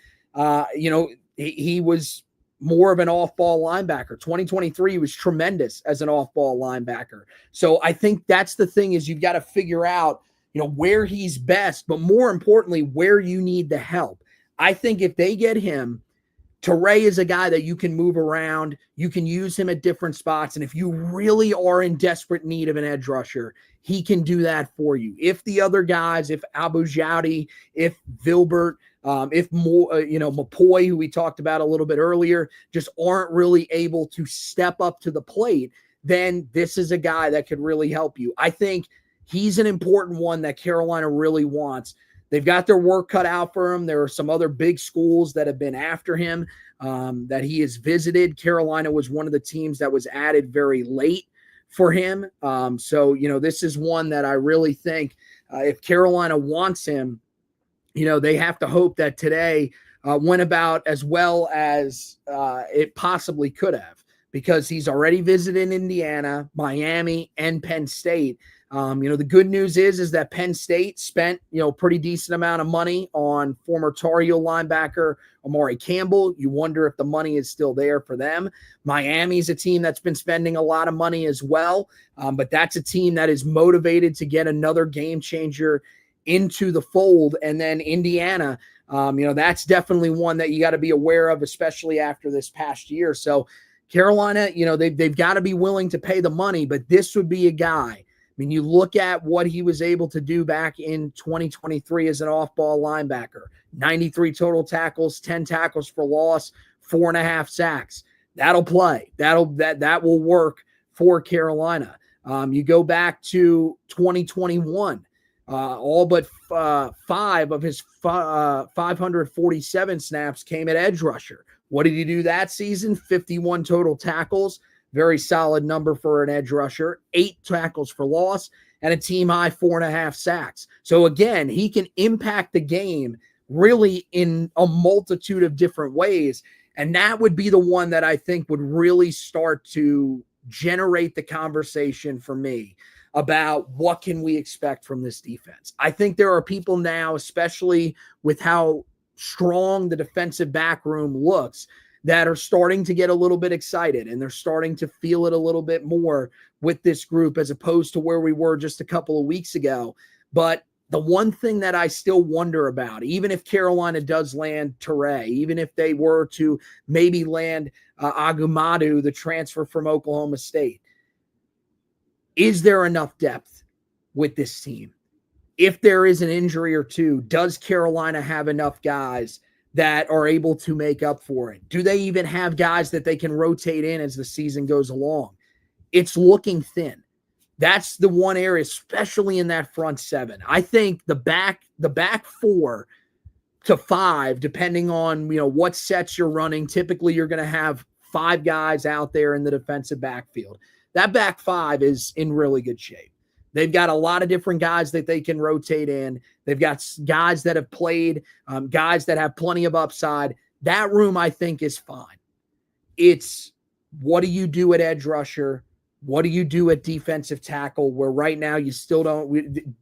he was more of an off-ball linebacker. 2023 was tremendous as an off-ball linebacker. So I think that's the thing, is you've got to figure out, where he's best, but more importantly, where you need the help. I think if they get him, Teray is a guy that you can move around. You can use him at different spots. And if you really are in desperate need of an edge rusher, he can do that for you. If the other guys, if Abu Jowdy, if Vilbert, if Mapoy, who we talked about a little bit earlier, just aren't really able to step up to the plate, then this is a guy that could really help you. I think he's an important one that Carolina really wants. They've got their work cut out for him. There are some other big schools that have been after him that he has visited. Carolina was one of the teams that was added very late for him. So this is one that I really think if Carolina wants him, they have to hope that today went about as well as it possibly could have, because he's already visited Indiana, Miami, and Penn State. The good news is that Penn State spent, pretty decent amount of money on former Tar Heel linebacker Amari Campbell. You wonder if the money is still there for them. Miami's a team that's been spending a lot of money as well, but that's a team that is motivated to get another game changer into the fold. And then Indiana, that's definitely one that you got to be aware of, especially after this past year. So Carolina, they've got to be willing to pay the money, but this would be a guy. You look at what he was able to do back in 2023 as an off-ball linebacker, 93 total tackles, 10 tackles for loss, 4.5 sacks. That'll play. That will work for Carolina. You go back to 2021, all but 5 of his 547 snaps came at edge rusher. What did he do that season? 51 total tackles. Very solid number for an edge rusher, 8 tackles for loss, and a team high 4.5 sacks. So again, he can impact the game really in a multitude of different ways. And that would be the one that I think would really start to generate the conversation for me about what can we expect from this defense. I think there are people now, especially with how strong the defensive back room looks, that are starting to get a little bit excited, and they're starting to feel it a little bit more with this group as opposed to where we were just a couple of weeks ago. But the one thing that I still wonder about, even if Carolina does land Teray, even if they were to maybe land Agumadu, the transfer from Oklahoma State, is there enough depth with this team? If there is an injury or two, does Carolina have enough guys that are able to make up for it? Do they even have guys that they can rotate in as the season goes along? It's looking thin. That's the one area, especially in that front 7. I think the back 4 to 5, depending on what sets you're running, typically you're going to have 5 guys out there in the defensive backfield. That back 5 is in really good shape. They've got a lot of different guys that they can rotate in. They've got guys that have played, guys that have plenty of upside. That room, I think, is fine. It's what do you do at edge rusher? What do you do at defensive tackle, where right now you still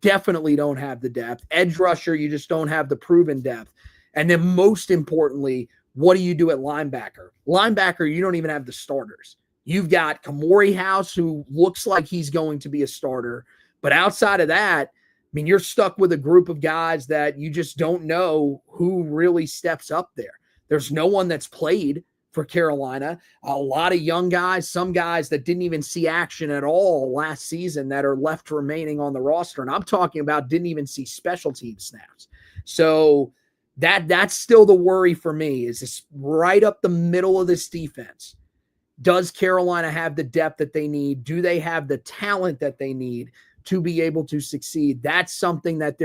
definitely don't have the depth. Edge rusher, you just don't have the proven depth. And then most importantly, what do you do at linebacker? Linebacker, you don't even have the starters. You've got Kamori House, who looks like he's going to be a starter. But outside of that, you're stuck with a group of guys that you just don't know who really steps up there. There's no one that's played for Carolina. A lot of young guys, some guys that didn't even see action at all last season that are left remaining on the roster. And I'm talking about didn't even see special team snaps. So that's still the worry for me, is this right up the middle of this defense. Does Carolina have the depth that they need? Do they have the talent that they need to be able to succeed? That's something that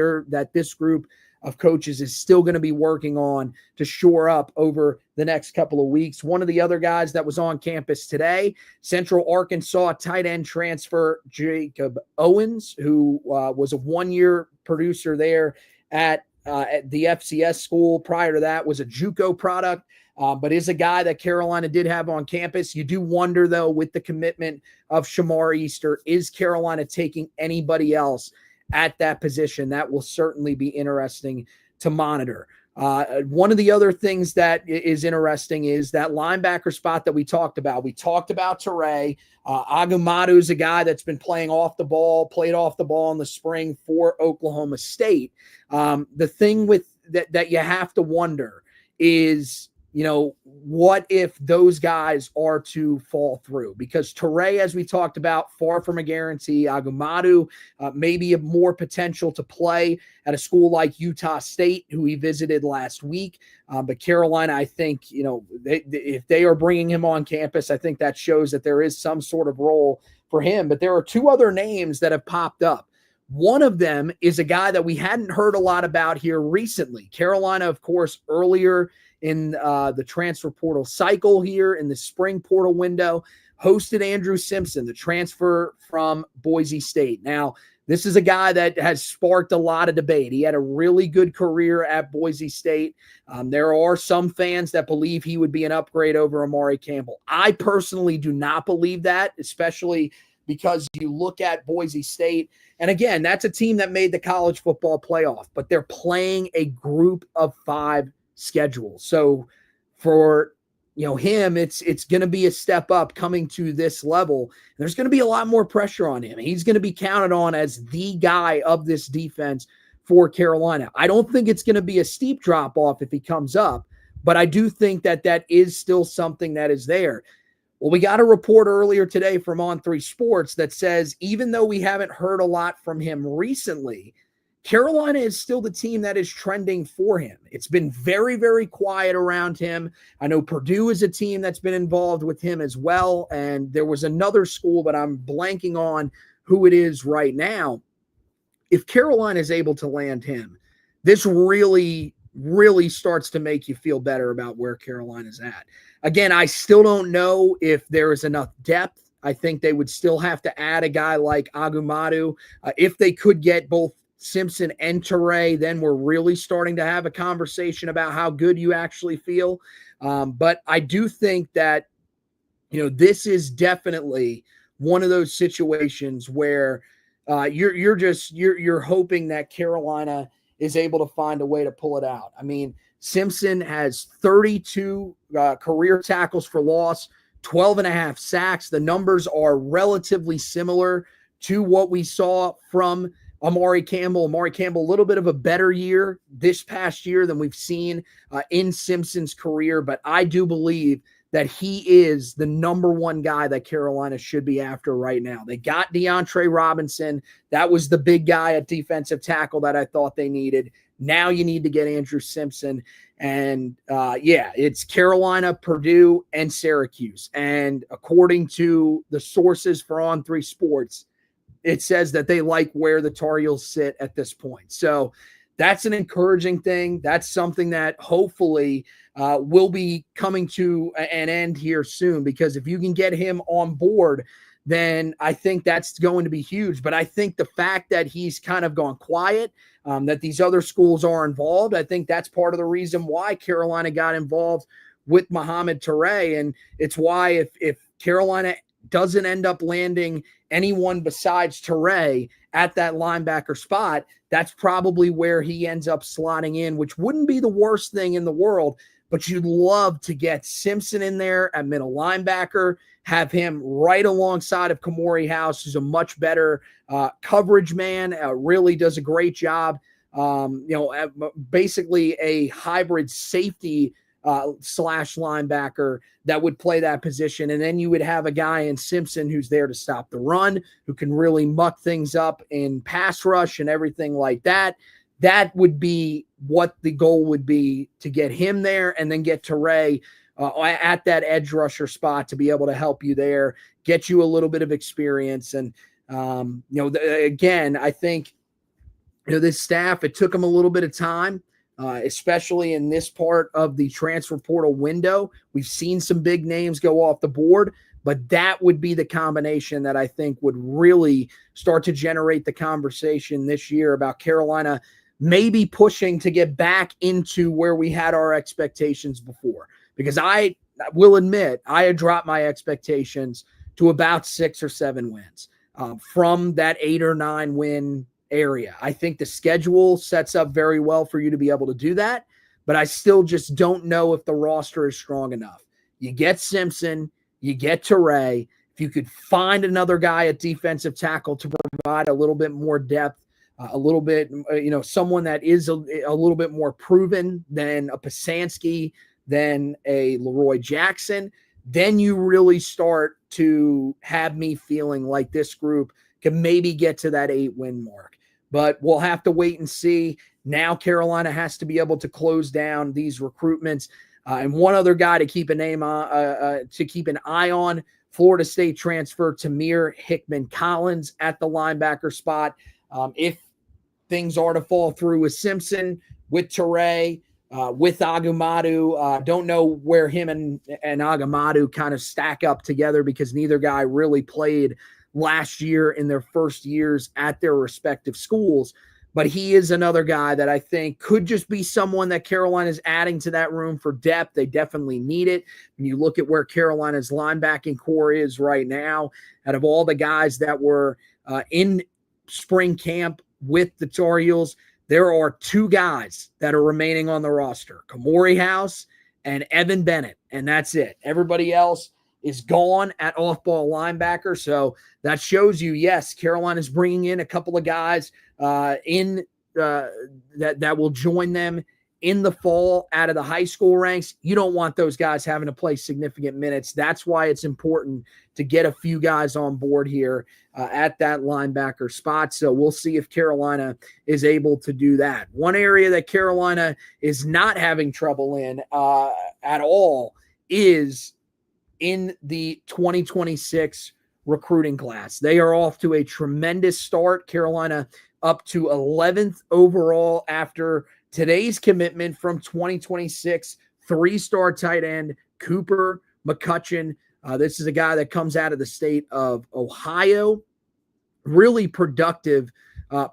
this group of coaches is still going to be working on to shore up over the next couple of weeks. One of the other guys that was on campus today, Central Arkansas tight end transfer Jacob Owens, who was a one-year producer there at the FCS school. Prior to that was a JUCO product, but is a guy that Carolina did have on campus. You do wonder, though, with the commitment of Shamar Easter, is Carolina taking anybody else at that position? That will certainly be interesting to monitor. One of the other things that is interesting is that linebacker spot that we talked about. We talked about Teray. Agumadu is a guy that's been played off the ball in the spring for Oklahoma State. The thing with that you have to wonder is, what if those guys are to fall through? Because Teray, as we talked about, far from a guarantee. Agumadu, maybe more potential to play at a school like Utah State, who he visited last week. But Carolina, I think, if they are bringing him on campus, I think that shows that there is some sort of role for him. But there are two other names that have popped up. One of them is a guy that we hadn't heard a lot about here recently. Carolina, of course, earlier in the transfer portal cycle here in the spring portal window, hosted Andrew Simpson, the transfer from Boise State. Now, this is a guy that has sparked a lot of debate. He had a really good career at Boise State. There are some fans that believe he would be an upgrade over Amari Campbell. I personally do not believe that, especially because you look at Boise State. And again, that's a team that made the college football playoff, but they're playing a group of 5 schedule. So for him, it's going to be a step up coming to this level. There's going to be a lot more pressure on him. He's going to be counted on as the guy of this defense for Carolina. I don't think it's going to be a steep drop off if he comes up, but I do think that is still something that is there. Well, we got a report earlier today from On3 Sports that says even though we haven't heard a lot from him recently, Carolina is still the team that is trending for him. It's been very, very quiet around him. I know Purdue is a team that's been involved with him as well. And there was another school, but I'm blanking on who it is right now. If Carolina is able to land him, this really, really starts to make you feel better about where Carolina's at. Again, I still don't know if there is enough depth. I think they would still have to add a guy like Agumadu. If they could get both Simpson and Teray, then we're really starting to have a conversation about how good you actually feel. But I do think that, this is definitely one of those situations where you're hoping that Carolina is able to find a way to pull it out. I mean, Simpson has 32 career tackles for loss, 12.5 sacks. The numbers are relatively similar to what we saw from Amari Campbell. Amari Campbell, a little bit of a better year this past year than we've seen in Simpson's career, but I do believe that he is the number one guy that Carolina should be after right now. They got DeAndre Robinson. That was the big guy at defensive tackle that I thought they needed. Now you need to get Andrew Simpson. And it's Carolina, Purdue, and Syracuse. And according to the sources for On3 Sports, it says that they like where the Tar Heels sit at this point. So that's an encouraging thing. That's something that hopefully will be coming to an end here soon, because if you can get him on board, then I think that's going to be huge. But I think the fact that he's kind of gone quiet, that these other schools are involved, I think that's part of the reason why Carolina got involved with Mohamed Teray. And it's why if Carolina doesn't end up landing anyone besides Teray at that linebacker spot, that's probably where he ends up slotting in, which wouldn't be the worst thing in the world. But you'd love to get Simpson in there at middle linebacker, have him right alongside of Kamori House, who's a much better coverage man, really does a great job. Basically a hybrid safety slash linebacker that would play that position. And then you would have a guy in Simpson who's there to stop the run, who can really muck things up in pass rush and everything like that. That would be what the goal would be, to get him there and then get Teray at that edge rusher spot to be able to help you there, get you a little bit of experience. And, again, I think this staff, it took them a little bit of time, especially in this part of the transfer portal window. We've seen some big names go off the board, but that would be the combination that I think would really start to generate the conversation this year about Carolina maybe pushing to get back into where we had our expectations before. Because I will admit, I had dropped my expectations to about 6 or 7 wins from that 8 or 9 win area. I think the schedule sets up very well for you to be able to do that, but I still just don't know if the roster is strong enough. You get Simpson, you get Teray. If you could find another guy at defensive tackle to provide a little bit more depth, a little bit, someone that is a little bit more proven than a Pasansky, than a Leroy Jackson, then you really start to have me feeling like this group can maybe get to that 8-win mark. But we'll have to wait and see. Now Carolina has to be able to close down these recruitments. And one other guy to keep an eye on, Florida State transfer Tamir Hickman-Collins at the linebacker spot. If things are to fall through with Simpson, with Teray, with Agamadu, don't know where him and Agamadu kind of stack up together because neither guy really played last year in their first years at their respective schools. But he is another guy that I think could just be someone that Carolina is adding to that room for depth. They definitely need it. When you look at where Carolina's linebacking core is right now, out of all the guys that were in spring camp with the Tar Heels, there are 2 guys that are remaining on the roster, Kamori House and Evan Bennett, and that's it. Everybody else is gone at off-ball linebacker, so that shows you, yes, Carolina's bringing in a couple of guys that will join them in the fall out of the high school ranks. You don't want those guys having to play significant minutes. That's why it's important to get a few guys on board here at that linebacker spot. So we'll see if Carolina is able to do that. One area that Carolina is not having trouble in at all is in the 2026 recruiting class. They are off to a tremendous start. Carolina up to 11th overall after today's commitment from 2026, 3-star tight end Cooper McCutchan. This is a guy that comes out of the state of Ohio. Really productive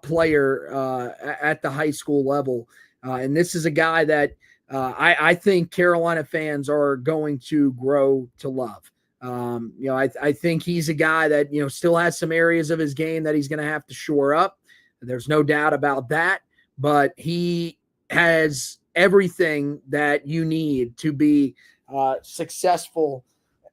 player at the high school level. And this is a guy that I think Carolina fans are going to grow to love. I think he's a guy that, still has some areas of his game that he's going to have to shore up. There's no doubt about that. But he has everything that you need to be successful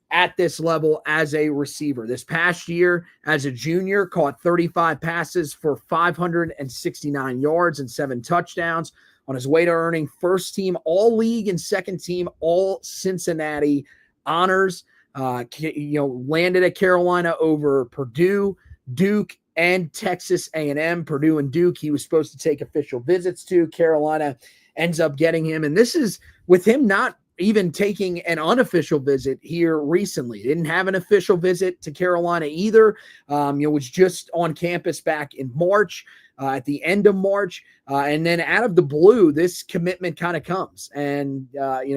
at this level as a receiver. This past year, as a junior, caught 35 passes for 569 yards and 7 touchdowns on his way to earning first-team All-League and second-team All-Cincinnati honors. Landed at Carolina over Purdue, Duke, and Texas A&M. Purdue and Duke, he was supposed to take official visits to. Carolina ends up getting him. And this is with him not even taking an unofficial visit here recently. Didn't have an official visit to Carolina either. Was just on campus back in March, at the end of March. And then out of the blue, this commitment kind of comes. And,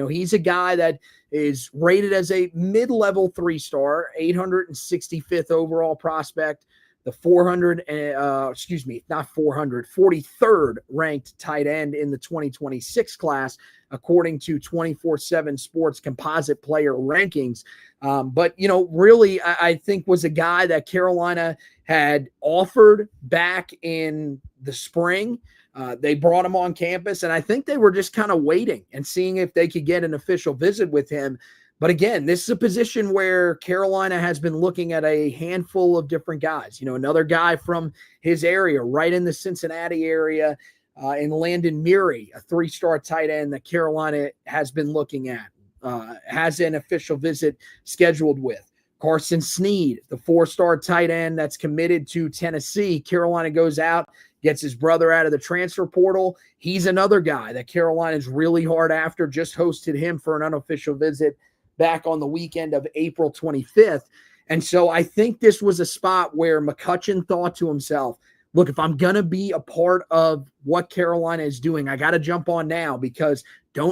he's a guy that is rated as a mid-level 3-star, 865th overall prospect, the 43rd ranked tight end in the 2026 class, according to 24/7 Sports composite player rankings. But really, I think was a guy that Carolina had offered back in the spring. They brought him on campus, and I think they were just kind of waiting and seeing if they could get an official visit with him. But again, this is a position where Carolina has been looking at a handful of different guys. Another guy from his area, right in the Cincinnati area, in Landon Murray, a 3-star tight end that Carolina has been looking at, has an official visit scheduled with. Carson Sneed, the 4-star tight end that's committed to Tennessee. Carolina goes out, gets his brother out of the transfer portal. He's another guy that Carolina's really hard after, just hosted him for an unofficial visit back on the weekend of April 25th. And so I think this was a spot where McCutchan thought to himself, look, if I'm going to be a part of what Carolina is doing, I got to jump on now because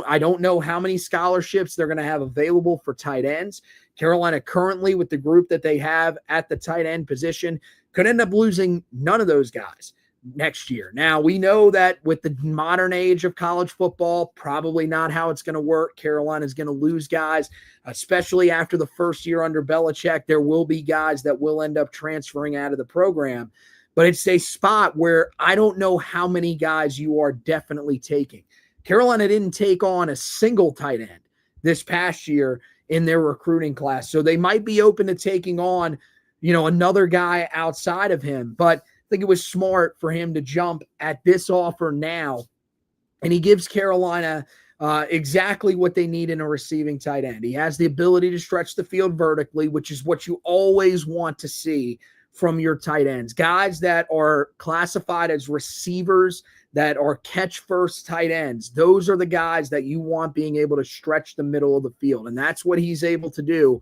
I don't know how many scholarships they're going to have available for tight ends. Carolina currently, with the group that they have at the tight end position, could end up losing none of those guys next year. Now, we know that with the modern age of college football, probably not how it's going to work. Carolina is going to lose guys, especially after the first year under Belichick. There will be guys that will end up transferring out of the program. But it's a spot where I don't know how many guys you are definitely taking. Carolina didn't take on a single tight end this past year in their recruiting class. So they might be open to taking on, another guy outside of him. But I think it was smart for him to jump at this offer now. And he gives Carolina exactly what they need in a receiving tight end. He has the ability to stretch the field vertically, which is what you always want to see from your tight ends. Guys that are classified as receivers, that are catch-first tight ends. Those are the guys that you want being able to stretch the middle of the field, and that's what he's able to do.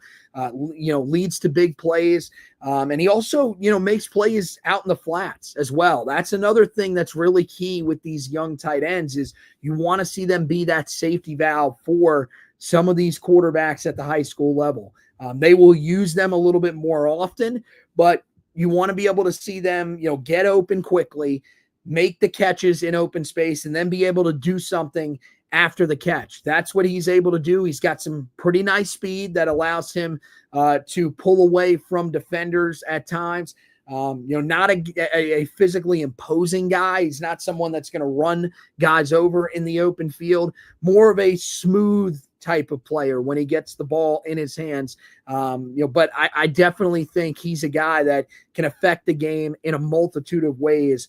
Leads to big plays, and he also, makes plays out in the flats as well. That's another thing that's really key with these young tight ends is you want to see them be that safety valve for some of these quarterbacks at the high school level. They will use them a little bit more often, but you want to be able to see them, get open quickly, make the catches in open space, and then be able to do something after the catch. That's what he's able to do. He's got some pretty nice speed that allows him to pull away from defenders at times. Not a physically imposing guy. He's not someone that's going to run guys over in the open field. More of a smooth type of player when he gets the ball in his hands. But I definitely think he's a guy that can affect the game in a multitude of ways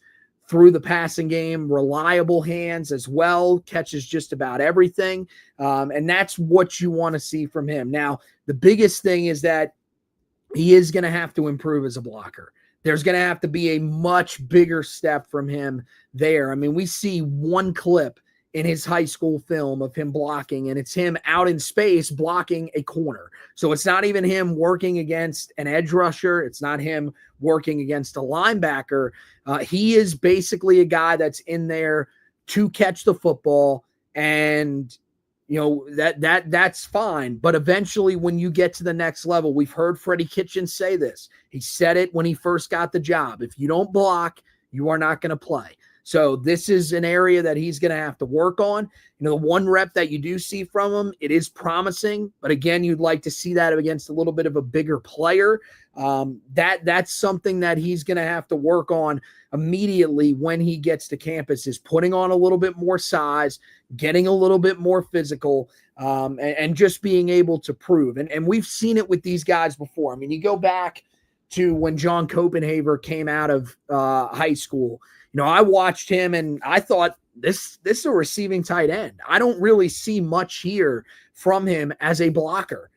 through the passing game, reliable hands as well, catches just about everything. And that's what you want to see from him. Now, the biggest thing is that he is going to have to improve as a blocker. There's going to have to be a much bigger step from him there. I mean, we see one clip in his high school film of him blocking, and it's him out in space blocking a corner. So it's not even him working against an edge rusher. It's not him working against a linebacker. He is basically a guy that's in there to catch the football, and that's fine. But eventually when you get to the next level, we've heard Freddie Kitchens say this. He said it when he first got the job. If you don't block, you are not going to play. So this is an area that he's going to have to work on. The one rep that you do see from him, it is promising. But again, you'd like to see that against a little bit of a bigger player. That's something that he's going to have to work on immediately when he gets to campus, is putting on a little bit more size, getting a little bit more physical, and just being able to prove. And we've seen it with these guys before. I mean, you go back to when John Copenhaver came out of high school. I watched him and I thought this is a receiving tight end. I don't really see much here from him as a blocker.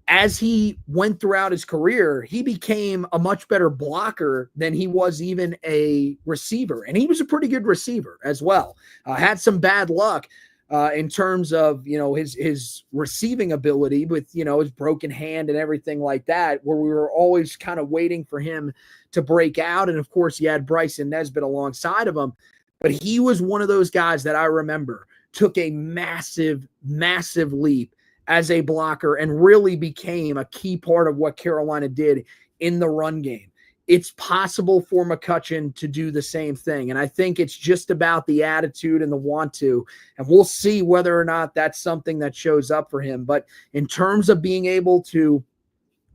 As he went throughout his career, he became a much better blocker than he was even a receiver. And he was a pretty good receiver as well. Had some bad luck in terms of, his receiving ability with, his broken hand and everything like that, where we were always kind of waiting for him to break out. And of course, you had Bryson Nesbitt alongside of him. But he was one of those guys that I remember took a massive, massive leap as a blocker and really became a key part of what Carolina did in the run game. It's possible for McCutchan to do the same thing. And I think it's just about the attitude and the want to. And we'll see whether or not that's something that shows up for him. But in terms of being able to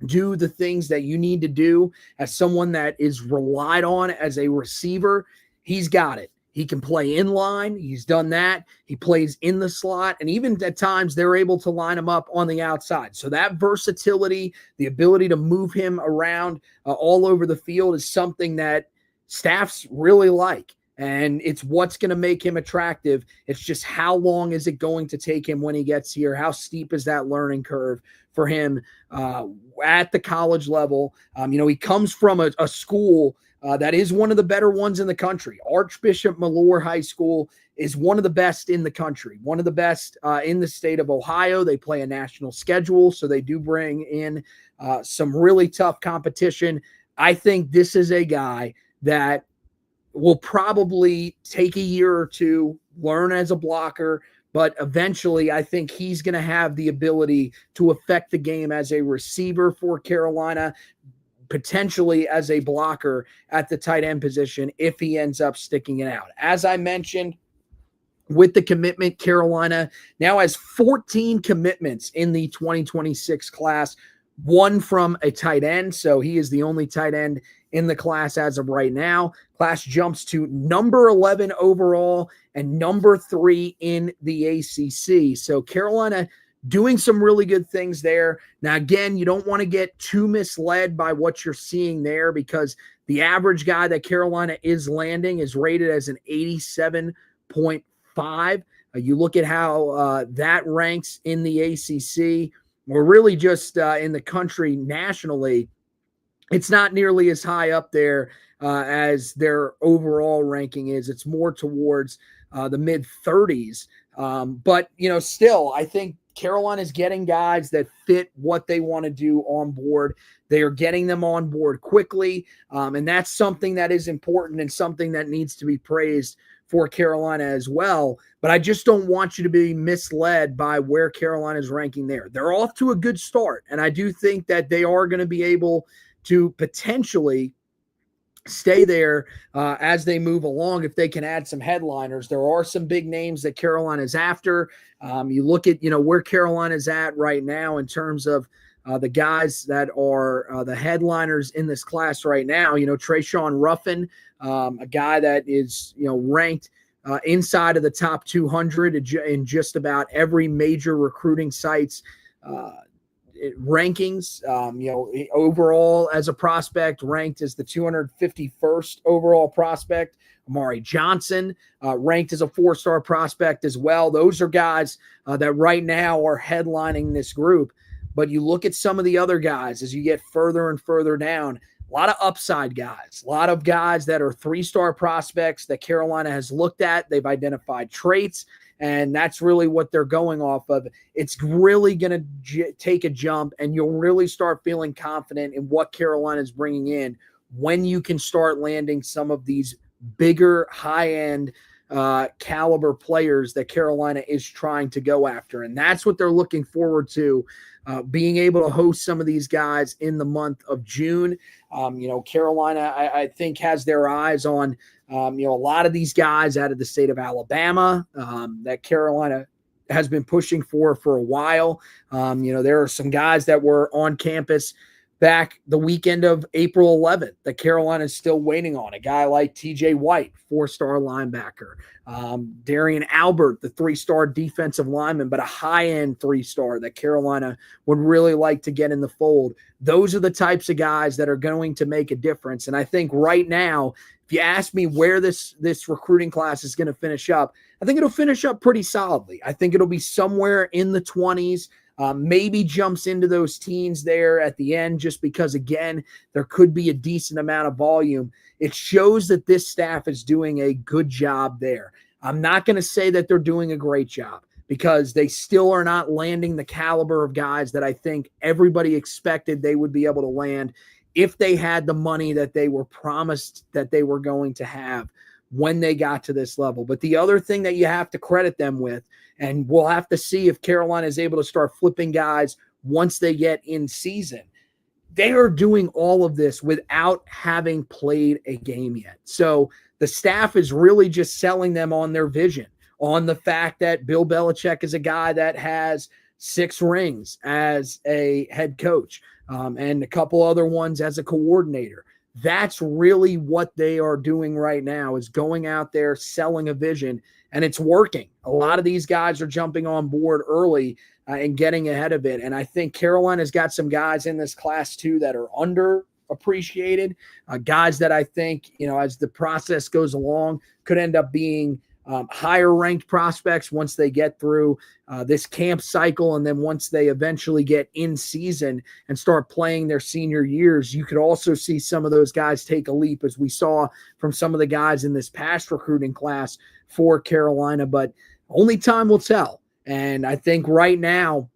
do the things that you need to do as someone that is relied on as a receiver, he's got it. He can play in line. He's done that. He plays in the slot. And even at times, they're able to line him up on the outside. So that versatility, the ability to move him around all over the field is something that staffs really like. And it's what's going to make him attractive. It's just how long is it going to take him when he gets here? How steep is that learning curve for him at the college level? He comes from a school that is one of the better ones in the country. Archbishop Malheur High School is one of the best in the country, one of the best in the state of Ohio. They play a national schedule, so they do bring in some really tough competition. I think this is a guy that will probably take a year or two, learn as a blocker, but eventually I think he's going to have the ability to affect the game as a receiver for Carolina, potentially as a blocker at the tight end position if he ends up sticking it out. As I mentioned, with the commitment, Carolina now has 14 commitments in the 2026 class, one from a tight end. So he is the only tight end in the class as of right now. Class jumps to number 11 overall and number 3 in the ACC. So Carolina doing some really good things there. Now, again, you don't want to get too misled by what you're seeing there, because the average guy that Carolina is landing is rated as an 87.5. You look at how that ranks in the ACC, or really just in the country nationally. It's not nearly as high up there as their overall ranking is. It's more towards the mid 30s. But, still, I think Carolina is getting guys that fit what they want to do on board. They are getting them on board quickly. And that's something that is important and something that needs to be praised for Carolina as well. But I just don't want you to be misled by where Carolina is ranking there. They're off to a good start. And I do think that they are going to be able to potentially stay there as they move along if they can add some headliners. There are some big names that Carolina's after. You look at, where Carolina's at right now in terms of the guys that are the headliners in this class right now. Trayshawn Ruffin, a guy that is, ranked inside of the top 200 in just about every major recruiting site's rankings. Overall as a prospect, ranked as the 251st overall prospect. Amari Johnson, ranked as a 4-star prospect as well. Those are guys that right now are headlining this group. But you look at some of the other guys as you get further and further down, a lot of upside guys, a lot of guys that are 3-star prospects that Carolina has looked at. They've identified traits, and that's really what they're going off of. It's really going to take a jump, and you'll really start feeling confident in what Carolina is bringing in when you can start landing some of these bigger, high-end caliber players that Carolina is trying to go after. And that's what they're looking forward to, being able to host some of these guys in the month of June. Carolina, I think, has their eyes on, a lot of these guys out of the state of Alabama that Carolina has been pushing for a while. There are some guys that were on campus back the weekend of April 11th that Carolina is still waiting on. A guy like TJ White, 4-star linebacker. Darian Albert, the 3-star defensive lineman, but a high-end 3-star that Carolina would really like to get in the fold. Those are the types of guys that are going to make a difference. And I think right now, if you ask me where this recruiting class is going to finish up, I think it'll finish up pretty solidly. I think it'll be somewhere in the 20s. Maybe jumps into those teens there at the end, just because, again, there could be a decent amount of volume. It shows that this staff is doing a good job there. I'm not going to say that they're doing a great job, because they still are not landing the caliber of guys that I think everybody expected they would be able to land if they had the money that they were promised that they were going to have when they got to this level. But the other thing that you have to credit them with, and we'll have to see if Carolina is able to start flipping guys once they get in season, they are doing all of this without having played a game yet. So the staff is really just selling them on their vision, on the fact that Bill Belichick is a guy that has 6 rings as a head coach and a couple other ones as a coordinator. That's really what they are doing right now, is going out there, selling a vision, and it's working. A lot of these guys are jumping on board early and getting ahead of it. And I think Carolina's got some guys in this class too that are underappreciated, guys that I think, as the process goes along, could end up being higher ranked prospects once they get through this camp cycle. And then once they eventually get in season and start playing their senior years, you could also see some of those guys take a leap, as we saw from some of the guys in this past recruiting class for Carolina. But only time will tell. And I think right now,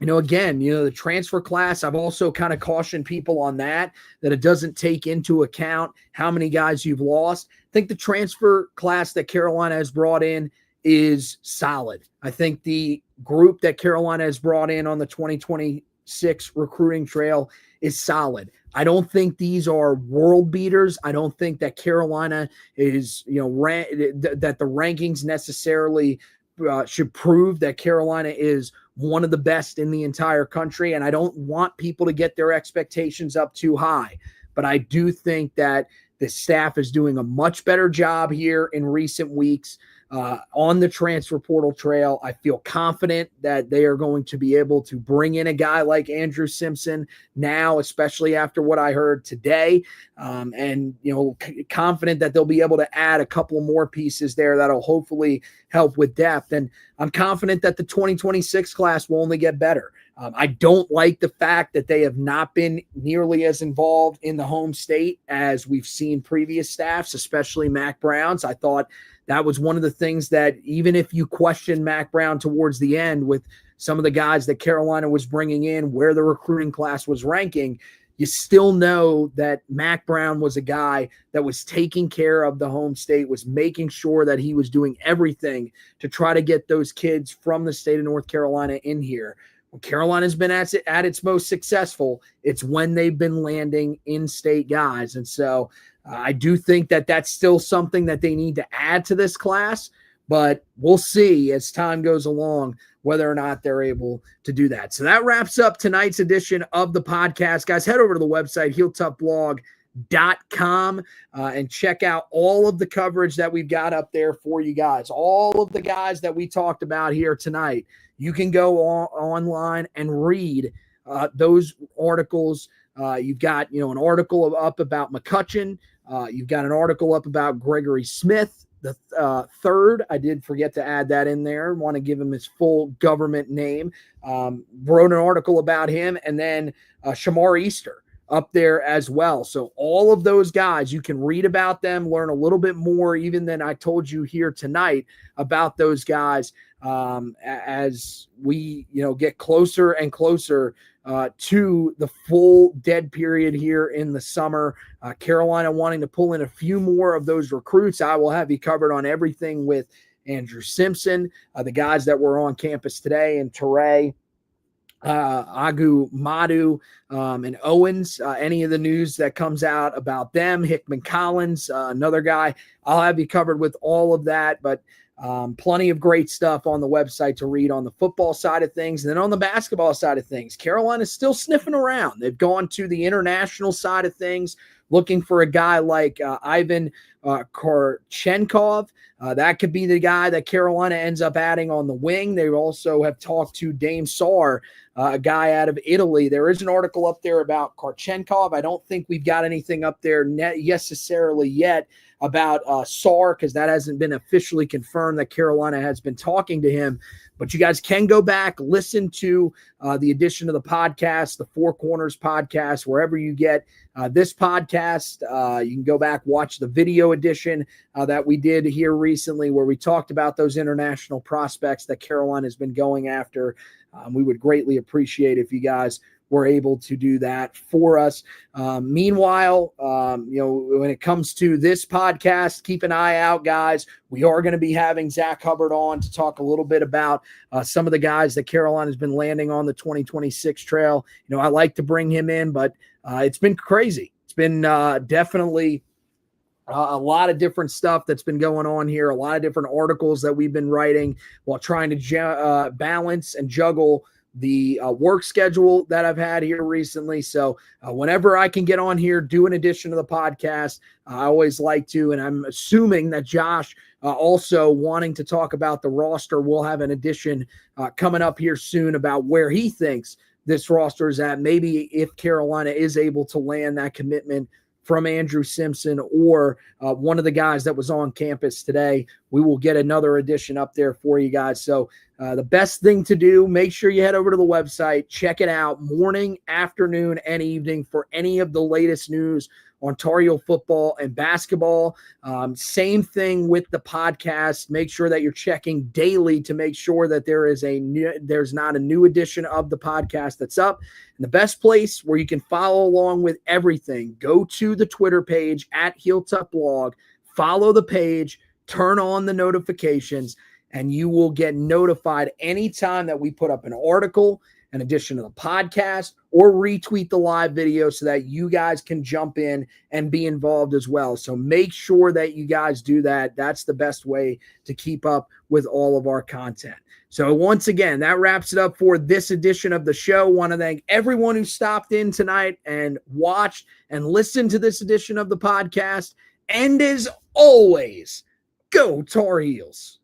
Again, the transfer class, I've also kind of cautioned people on that it doesn't take into account how many guys you've lost. I think the transfer class that Carolina has brought in is solid. I think the group that Carolina has brought in on the 2026 recruiting trail is solid. I don't think these are world beaters. I don't think that Carolina is, that the rankings necessarily should prove that Carolina is one of the best in the entire country. And I don't want people to get their expectations up too high. But I do think that the staff is doing a much better job here in recent weeks on the transfer portal trail. I feel confident that they are going to be able to bring in a guy like Andrew Simpson now, especially after what I heard today. And confident that they'll be able to add a couple more pieces there that'll hopefully help with depth. And I'm confident that the 2026 class will only get better. I don't like the fact that they have not been nearly as involved in the home state as we've seen previous staffs, especially Mac Brown's. I thought that was one of the things that, even if you question Mac Brown towards the end with some of the guys that Carolina was bringing in, where the recruiting class was ranking, you still know that Mac Brown was a guy that was taking care of the home state, was making sure that he was doing everything to try to get those kids from the state of North Carolina in here. When Carolina's been at its most successful, it's when they've been landing in-state guys. And so I do think that that's still something that they need to add to this class, but we'll see as time goes along whether or not they're able to do that. So that wraps up tonight's edition of the podcast. Guys, head over to the website, HeelToughBlog.com, and check out all of the coverage that we've got up there for you guys. All of the guys that we talked about here tonight, you can go online and read those articles. You've got, an article up about McCutchan. You've got an article up about Gregory Smith, the third. I did forget to add that in there. Want to give him his full government name. Wrote an article about him, and then Shamar Easter up there as well. So all of those guys, you can read about them, learn a little bit more even than I told you here tonight about those guys as we, get closer and closer to the full dead period here in the summer. Carolina wanting to pull in a few more of those recruits. I will have you covered on everything with Andrew Simpson, the guys that were on campus today, and Teray, Agu Madu, and Owens, any of the news that comes out about them, Hickman Collins, another guy. I'll have you covered with all of that, but plenty of great stuff on the website to read on the football side of things. And then on the basketball side of things, Carolina's still sniffing around. They've gone to the international side of things, looking for a guy like Ivan Korchenkov. That could be the guy that Carolina ends up adding on the wing. They also have talked to Dame Sarr, a guy out of Italy. There is an article up there about Korchenkov. I don't think we've got anything up there necessarily yet about Sarr, because that hasn't been officially confirmed that Carolina has been talking to him. But you guys can go back, listen to the edition of the podcast, the Four Corners podcast, wherever you get this podcast. You can go back, watch the video edition that we did here recently, where we talked about those international prospects that Carolina has been going after. We would greatly appreciate if you guys were able to do that for us. Meanwhile, when it comes to this podcast, keep an eye out, guys. We are going to be having Zach Hubbard on to talk a little bit about some of the guys that Carolina has been landing on the 2026 trail. I like to bring him in, but it's been crazy. It's been definitely a lot of different stuff that's been going on here, a lot of different articles that we've been writing while trying to balance and juggle the work schedule that I've had here recently. So whenever I can get on here, do an edition of the podcast, I always like to. And I'm assuming that Josh also wanting to talk about the roster will have an edition coming up here soon about where he thinks this roster is at. Maybe if Carolina is able to land that commitment from Andrew Simpson or one of the guys that was on campus today, we will get another edition up there for you guys. So the best thing to do, make sure you head over to the website, check it out morning, afternoon, and evening for any of the latest news on Tar Heel football and basketball. Same thing with the podcast. Make sure that you're checking daily to make sure that there's not a new edition of the podcast that's up. And the best place where you can follow along with everything, go to the Twitter page at HeelTupBlog, follow the page, turn on the notifications, and you will get notified anytime that we put up an article, an edition of the podcast, or retweet the live video so that you guys can jump in and be involved as well. So make sure that you guys do that. That's the best way to keep up with all of our content. So once again, that wraps it up for this edition of the show. Want to thank everyone who stopped in tonight and watched and listened to this edition of the podcast. And as always, go Tar Heels.